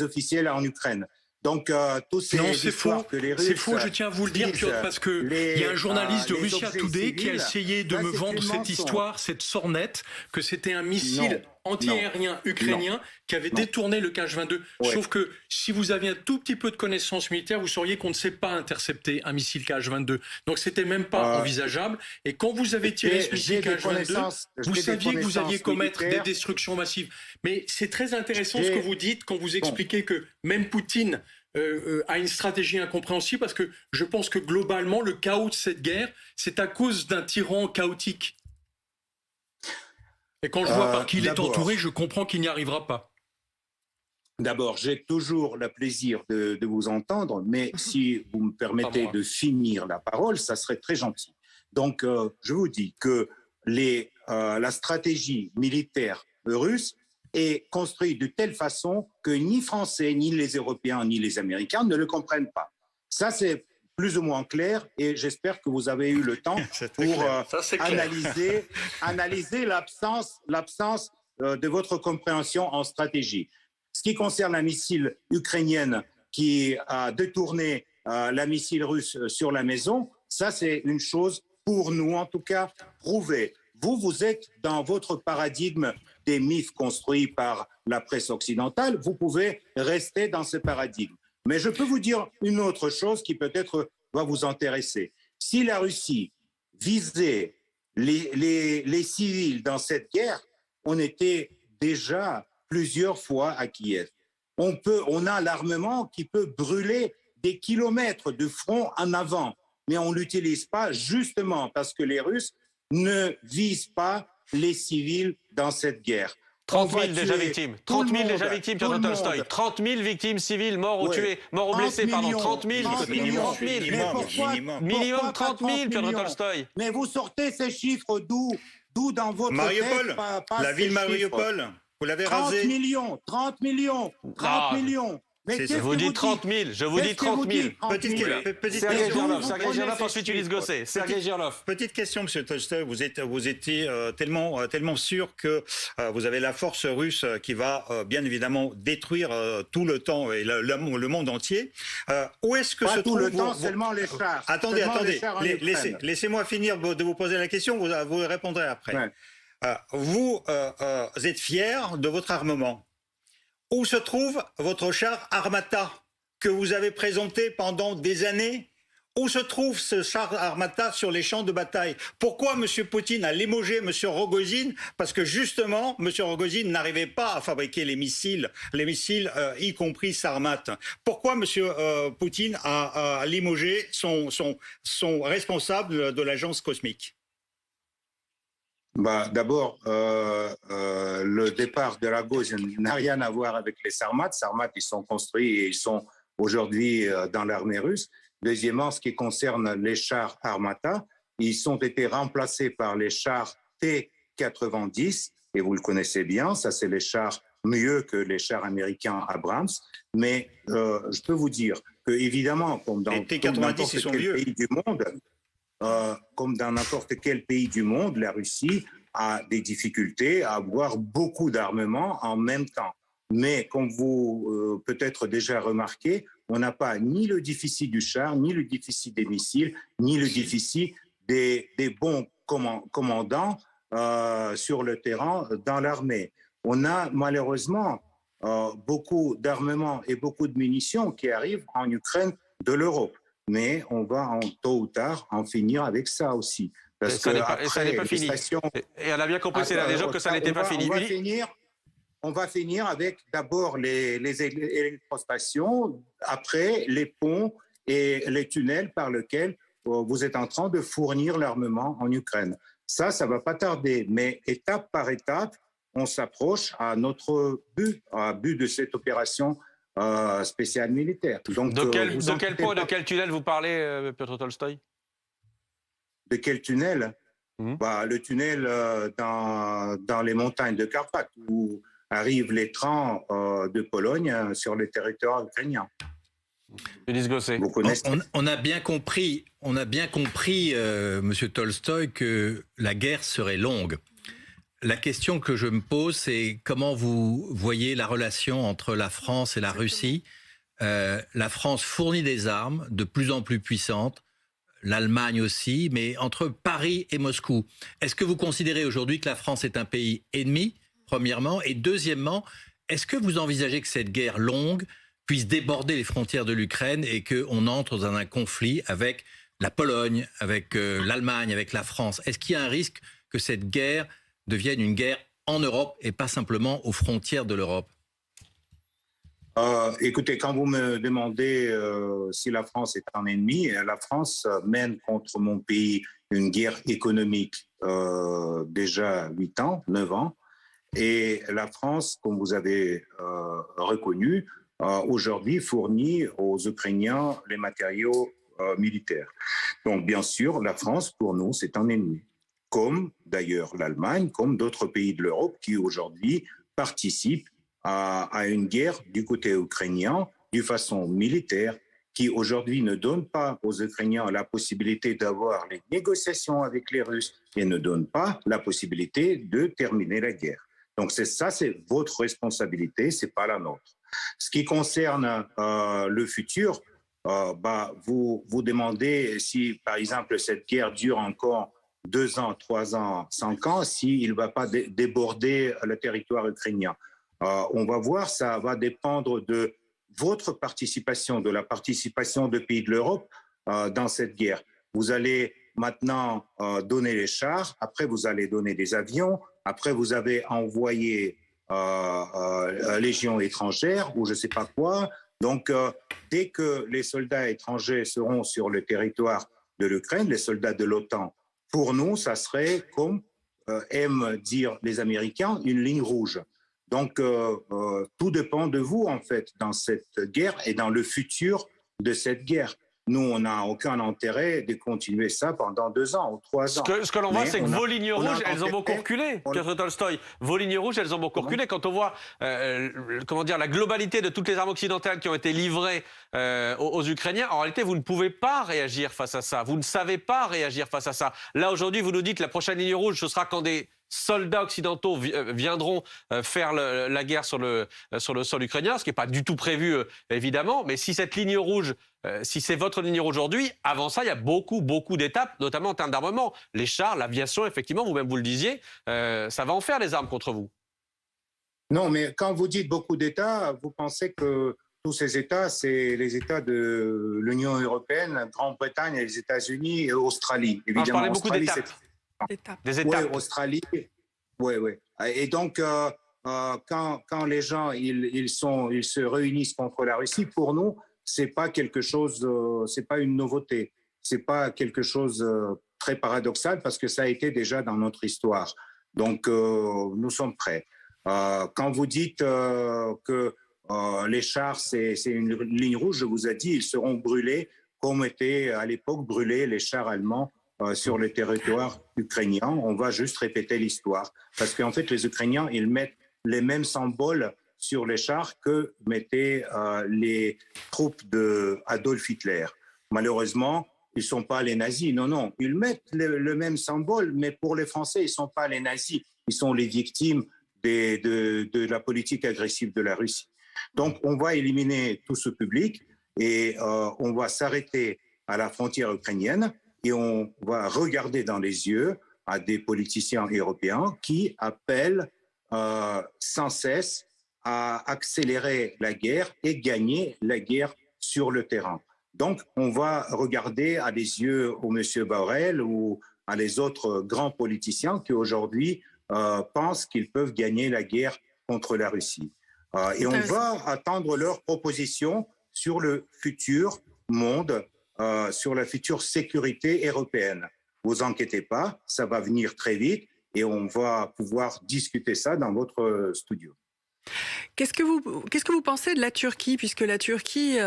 B: officiels en Ukraine. Donc, tous ces histoires que les Russes...
D: C'est faux, je tiens à vous le dire, Piotr, parce qu'il y a un journaliste de Russia Today qui a essayé de me vendre cette histoire, cette sornette, que c'était un missile anti-aérien ukrainien qui avait détourné le Kh-22. Ouais. Sauf que si vous aviez un tout petit peu de connaissances militaires, vous sauriez qu'on ne sait pas intercepter un missile Kh-22. Donc, c'était même pas envisageable. Et quand vous avez tiré ce missile Kh-22, vous saviez que vous alliez commettre des destructions massives. Mais c'est très intéressant ce que vous dites quand vous expliquez que même Poutine a une stratégie incompréhensible, parce que je pense que globalement, le chaos de cette guerre, c'est à cause d'un tyran chaotique. Et quand je vois par qui il est entouré, je comprends qu'il n'y arrivera pas.
B: D'abord, j'ai toujours le plaisir de vous entendre, mais si vous me permettez de finir la parole, ça serait très gentil. Donc, je vous dis que la stratégie militaire russe est construite de telle façon que ni Français, ni les Européens, ni les Américains ne le comprennent pas. Ça, c'est plus ou moins clair, et j'espère que vous avez eu le temps pour analyser l'absence de votre compréhension en stratégie. Ce qui concerne la missile ukrainienne qui a détourné la missile russe sur la maison, ça c'est une chose, pour nous en tout cas, prouvée. Vous êtes dans votre paradigme des mythes construits par la presse occidentale, vous pouvez rester dans ce paradigme. Mais je peux vous dire une autre chose qui peut-être va vous intéresser. Si la Russie visait les civils dans cette guerre, on était déjà plusieurs fois à Kiev. On a l'armement qui peut brûler des kilomètres de front en avant, mais on ne l'utilise pas justement parce que les Russes ne visent pas les civils dans cette guerre.
A: 30 000 déjà victimes. 30 000 déjà victimes, Piotr Tolstoï. 30 000 victimes civiles, morts ou tuées, morts ou blessés, pardon. 30 000. Minimum 30 000, Piotr Tolstoï.
B: Mais vous sortez ces chiffres d'où? d'où dans votre
E: Mariupol,
B: tête passe
E: la ville
B: ces
E: Mariupol,
B: chiffres.
E: vous l'avez
B: 30
E: rasée.
B: millions, 30 millions, 30 millions. Mais
E: C'est
B: qu'est-ce
E: ça.
A: Je vous
B: que
A: dis 30
B: dites
A: 000, je vous dis 30 000.
E: Petite
A: Sergei
E: question.
A: Girlov,
B: Vous
A: Sergei
B: prenez
A: Girlov,
B: ces
A: ensuite Ulysse
B: chiffres.
A: Gosset. Sergei Girlov.
E: Petite question, Monsieur Tolstoï. Vous étiez tellement sûr que vous avez la force russe qui va bien évidemment détruire tout le temps et le monde entier. Où est-ce que
B: Pas
E: se
B: tout
E: trouve
B: le temps, seulement les chars.
E: Attendez,
B: Seulement les chars en Ukraine.
E: Laissez-moi finir de vous poser la question. Vous répondrez après.
B: Ouais.
E: Vous êtes fier de votre armement. Où se trouve votre char Armata que vous avez présenté pendant des années? Où se trouve ce char Armata sur les champs de bataille? Pourquoi M. Poutine a limogé M. Rogozine? Parce que justement, M. Rogozine n'arrivait pas à fabriquer les missiles, y compris Sarmat. Pourquoi M. Poutine a limogé son responsable de l'agence cosmique?
B: D'abord, le départ de Rogozine n'a rien à voir avec les Sarmat. Sarmat, ils sont construits et ils sont aujourd'hui dans l'armée russe. Deuxièmement, ce qui concerne les chars Armata, ils ont été remplacés par les chars T-90, et vous le connaissez bien, ça c'est les chars mieux que les chars américains Abrams. Mais je peux vous dire que évidemment, comme dans n'importe quel pays du monde, comme dans n'importe quel pays du monde, la Russie a des difficultés à avoir beaucoup d'armements en même temps. Mais comme vous peut-être déjà remarqué, on n'a pas ni le déficit du char, ni le déficit des missiles, ni le déficit des bons commandants sur le terrain dans l'armée. On a malheureusement beaucoup d'armements et beaucoup de munitions qui arrivent en Ukraine de l'Europe. Mais on va tôt ou tard en finir avec ça aussi. Parce
A: ça n'est pas fini. Et on a bien compris, c'est là des gens que ça n'était pas fini.
B: On va finir avec d'abord les électrostations, après les ponts et les tunnels par lesquels vous êtes en train de fournir l'armement en Ukraine. Ça ne va pas tarder, mais étape par étape, on s'approche à notre but, à but de cette opération spéciale militaire. Donc,
A: de quel pont et de quel tunnel vous parlez, Piotr Tolstoï?
B: De quel tunnel? Le tunnel dans les montagnes de Carpates, où arrivent les trains de Pologne sur le territoire ukrainien.
A: Ulysse Gosset.
B: Vous connaissez.
F: On a bien compris, Monsieur Tolstoï, que la guerre serait longue. La question que je me pose, c'est comment vous voyez la relation entre la France et la Russie. La France fournit des armes de plus en plus puissantes, l'Allemagne aussi, mais entre Paris et Moscou, est-ce que vous considérez aujourd'hui que la France est un pays ennemi, premièrement, et deuxièmement, est-ce que vous envisagez que cette guerre longue puisse déborder les frontières de l'Ukraine et qu'on entre dans un conflit avec la Pologne, avec l'Allemagne, avec la France? Est-ce qu'il y a un risque que cette guerre devienne une guerre en Europe et pas simplement aux frontières de l'Europe?
B: Écoutez, quand vous me demandez si la France est un ennemi, la France mène contre mon pays une guerre économique déjà 8 ans, 9 ans. Et la France, comme vous avez reconnu, aujourd'hui fournit aux Ukrainiens les matériaux militaires. Donc bien sûr, la France, pour nous, c'est un ennemi. Comme d'ailleurs l'Allemagne, comme d'autres pays de l'Europe qui aujourd'hui participent à une guerre du côté ukrainien de façon militaire, qui aujourd'hui ne donne pas aux Ukrainiens la possibilité d'avoir les négociations avec les Russes et ne donne pas la possibilité de terminer la guerre. Donc c'est votre responsabilité, c'est pas la nôtre. Ce qui concerne le futur, vous demandez si, par exemple, cette guerre dure encore 2 ans, 3 ans, 5 ans, s'il ne va pas déborder le territoire ukrainien. On va voir, ça va dépendre de votre participation, de la participation des pays de l'Europe dans cette guerre. Vous allez maintenant donner les chars, après vous allez donner des avions, après vous avez envoyé légions étrangères ou je ne sais pas quoi. Donc, dès que les soldats étrangers seront sur le territoire de l'Ukraine, les soldats de l'OTAN, pour nous, ça serait, comme aiment dire les Américains, une ligne rouge. Donc, tout dépend de vous, en fait, dans cette guerre et dans le futur de cette guerre. nous, on n'a aucun intérêt de continuer ça pendant 2 ans ou 3 ans.
A: Ce que l'on voit, c'est que vos lignes rouges, elles ont beaucoup reculé,
B: on-
A: Piotr Tolstoï. Vos lignes rouges, elles ont beaucoup reculé. Quand on voit comment dire, la globalité de toutes les armes occidentales qui ont été livrées aux Ukrainiens, en réalité, vous ne pouvez pas réagir face à ça. Vous ne savez pas réagir face à ça. Là, aujourd'hui, vous nous dites que la prochaine ligne rouge, ce sera quand des soldats occidentaux viendront faire la guerre sur le sol ukrainien, ce qui n'est pas du tout prévu, évidemment. Mais si cette ligne rouge, si c'est votre ligne rouge aujourd'hui, avant ça, il y a beaucoup d'étapes, notamment en termes d'armement. Les chars, l'aviation, effectivement, vous-même vous le disiez, ça va en faire des armes contre vous.
B: Non, mais quand vous dites beaucoup d'États, vous pensez que tous ces États, c'est les États de l'Union européenne, Grande-Bretagne, les États-Unis et Australie.
A: Non, je parlais beaucoup d'étapes. Des étapes.
B: Oui, Australie. Oui. Et donc, quand les gens ils se réunissent contre la Russie, pour nous, c'est pas quelque chose, c'est pas une nouveauté, c'est pas quelque chose très paradoxal parce que ça a été déjà dans notre histoire. Donc, nous sommes prêts. Quand vous dites que les chars, c'est une ligne rouge, je vous ai dit, ils seront brûlés comme étaient à l'époque brûlés les chars allemands sur le territoire ukrainien. On va juste répéter l'histoire. Parce qu'en fait, les Ukrainiens, ils mettent les mêmes symboles sur les chars que mettaient les troupes d'Adolf Hitler. Malheureusement, ils ne sont pas les nazis. Non. Ils mettent le même symbole, mais pour les Français, ils ne sont pas les nazis. Ils sont les victimes de la politique agressive de la Russie. Donc, on va éliminer tout ce public et on va s'arrêter à la frontière ukrainienne et on va regarder dans les yeux à des politiciens européens qui appellent sans cesse à accélérer la guerre et gagner la guerre sur le terrain. Donc, on va regarder à les yeux au monsieur Borrell ou à les autres grands politiciens qui aujourd'hui pensent qu'ils peuvent gagner la guerre contre la Russie. Et on va attendre leurs propositions sur le futur monde, sur la future sécurité européenne. Vous inquiétez pas, ça va venir très vite et on va pouvoir discuter ça dans votre studio.
C: Qu'est-ce que vous pensez de la Turquie, puisque la Turquie,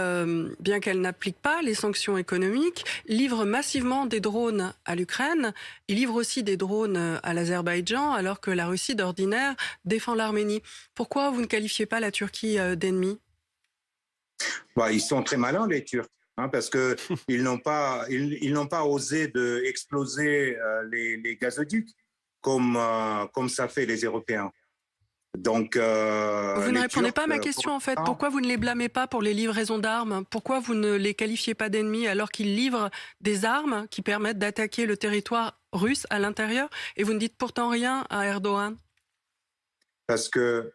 C: bien qu'elle n'applique pas les sanctions économiques, livre massivement des drones à l'Ukraine, il livre aussi des drones à l'Azerbaïdjan, alors que la Russie d'ordinaire défend l'Arménie. Pourquoi vous ne qualifiez pas la Turquie d'ennemi ?
B: Ils sont très malins, les Turcs. Parce qu'ils n'ont pas osé exploser les gazoducs comme ça fait les Européens. Donc,
C: vous ne répondez pas à ma question en fait. Pourquoi vous ne les blâmez pas pour les livraisons d'armes ? Pourquoi vous ne les qualifiez pas d'ennemis alors qu'ils livrent des armes qui permettent d'attaquer le territoire russe à l'intérieur et vous ne dites pourtant rien à Erdogan ?
B: Parce que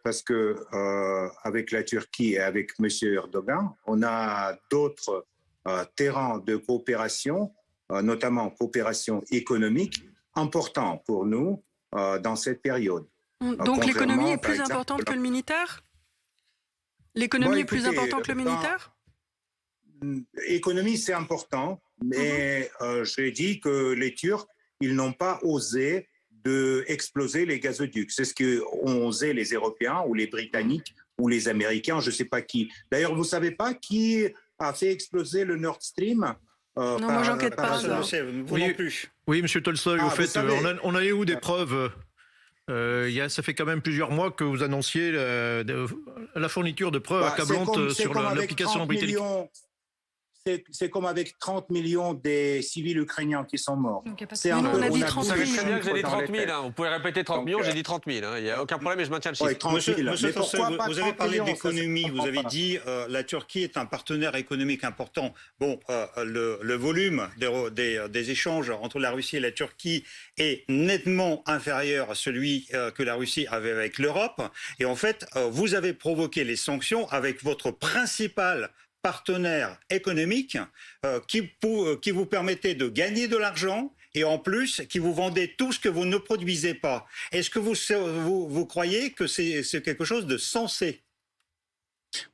B: avec la Turquie et avec M. Erdogan, on a d'autres terrains de coopération, notamment coopération économique, importants pour nous dans cette période.
C: Donc l'économie est plus importante que le militaire ? L'économie est plus importante que le militaire ?
B: L'économie, c'est important, mais je dis que les Turcs, ils n'ont pas osé d'exploser les gazoducs. C'est ce qu'ont osé les Européens ou les Britanniques ou les Américains, je ne sais pas qui. D'ailleurs, vous ne savez pas qui a fait exploser le Nord Stream ?
C: Non, moi, j'enquête pas.
E: Vous non plus.
G: Oui, M. Tolstoï, au fait, on a eu des preuves. Ça fait quand même plusieurs mois que vous annonciez la fourniture de preuves accablantes sur l'application britannique.
B: C'est comme avec 30 millions des civils ukrainiens qui sont morts.
C: On a dit 30 000.
A: Vous savez très bien que j'ai dit 30 000. Vous pouvez répéter 30 millions, j'ai dit 30 000. Il n'y a aucun problème et je maintiens le chiffre.
E: Monsieur Tolstoï, vous avez parlé d'économie. Vous avez dit la Turquie est un partenaire économique important. Bon, le volume des échanges entre la Russie et la Turquie est nettement inférieur à celui que la Russie avait avec l'Europe. Et en fait, vous avez provoqué les sanctions avec votre principal partenaire économique qui vous permettait de gagner de l'argent et en plus qui vous vendait tout ce que vous ne produisez pas. Est-ce que vous croyez que c'est quelque chose de sensé ?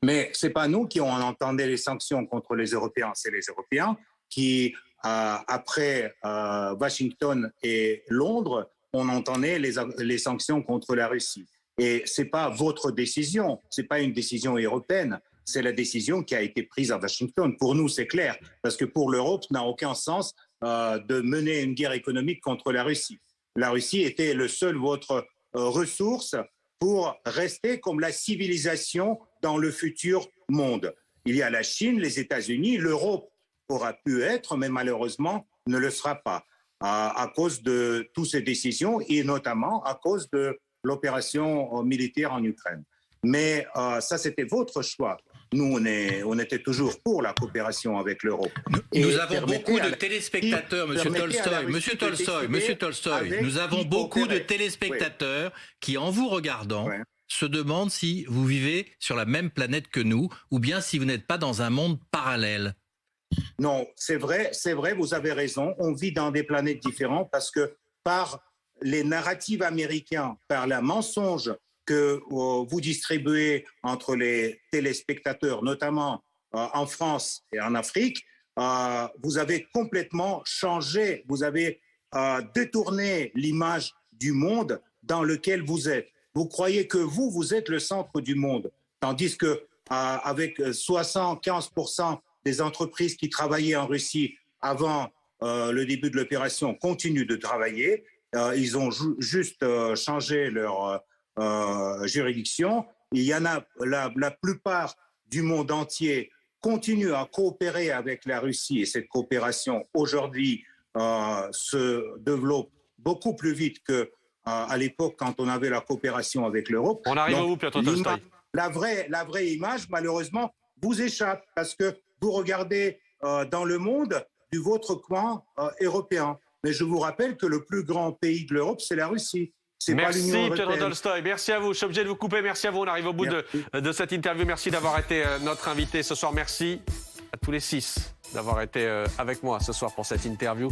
B: Mais ce n'est pas nous qui avons entendu les sanctions contre les Européens, c'est les Européens qui, après Washington et Londres, on entendait les sanctions contre la Russie. Et ce n'est pas votre décision, ce n'est pas une décision européenne. c'est la décision qui a été prise à Washington. Pour nous, c'est clair, parce que pour l'Europe, ça n'a aucun sens de mener une guerre économique contre la Russie. La Russie était le seul votre ressource pour rester comme la civilisation dans le futur monde. Il y a la Chine, les États-Unis, l'Europe aura pu être, mais malheureusement ne le sera pas, à cause de toutes ces décisions et notamment à cause de l'opération militaire en Ukraine. Mais ça, c'était votre choix. Nous, on était toujours pour la coopération avec l'Europe.
F: Nous avons beaucoup de téléspectateurs, Monsieur Tolstoï, nous avons beaucoup de téléspectateurs qui, en vous regardant, se demandent si vous vivez sur la même planète que nous ou bien si vous n'êtes pas dans un monde parallèle.
B: Non, c'est vrai, vous avez raison. On vit dans des planètes différentes parce que par les narratifs américains, par le mensonge que vous distribuez entre les téléspectateurs, notamment en France et en Afrique, vous avez complètement changé, vous avez détourné l'image du monde dans lequel vous êtes. Vous croyez que vous êtes le centre du monde, tandis que avec 75% des entreprises qui travaillaient en Russie avant le début de l'opération continuent de travailler. Ils ont juste changé leur juridiction. Il y en a la plupart du monde entier continue à coopérer avec la Russie et cette coopération aujourd'hui se développe beaucoup plus vite qu'à l'époque quand on avait la coopération avec l'Europe.
A: On arrive au bout, Piotr Tolstoï.
B: La vraie image, malheureusement, vous échappe parce que vous regardez dans le monde du votre coin européen. Mais je vous rappelle que le plus grand pays de l'Europe, c'est la Russie.
A: Merci Piotr Tolstoï, merci à vous. Je suis obligé de vous couper, merci à vous. On arrive au bout de cette interview. Merci d'avoir été notre invité ce soir. Merci à tous les 6 d'avoir été avec moi ce soir pour cette interview.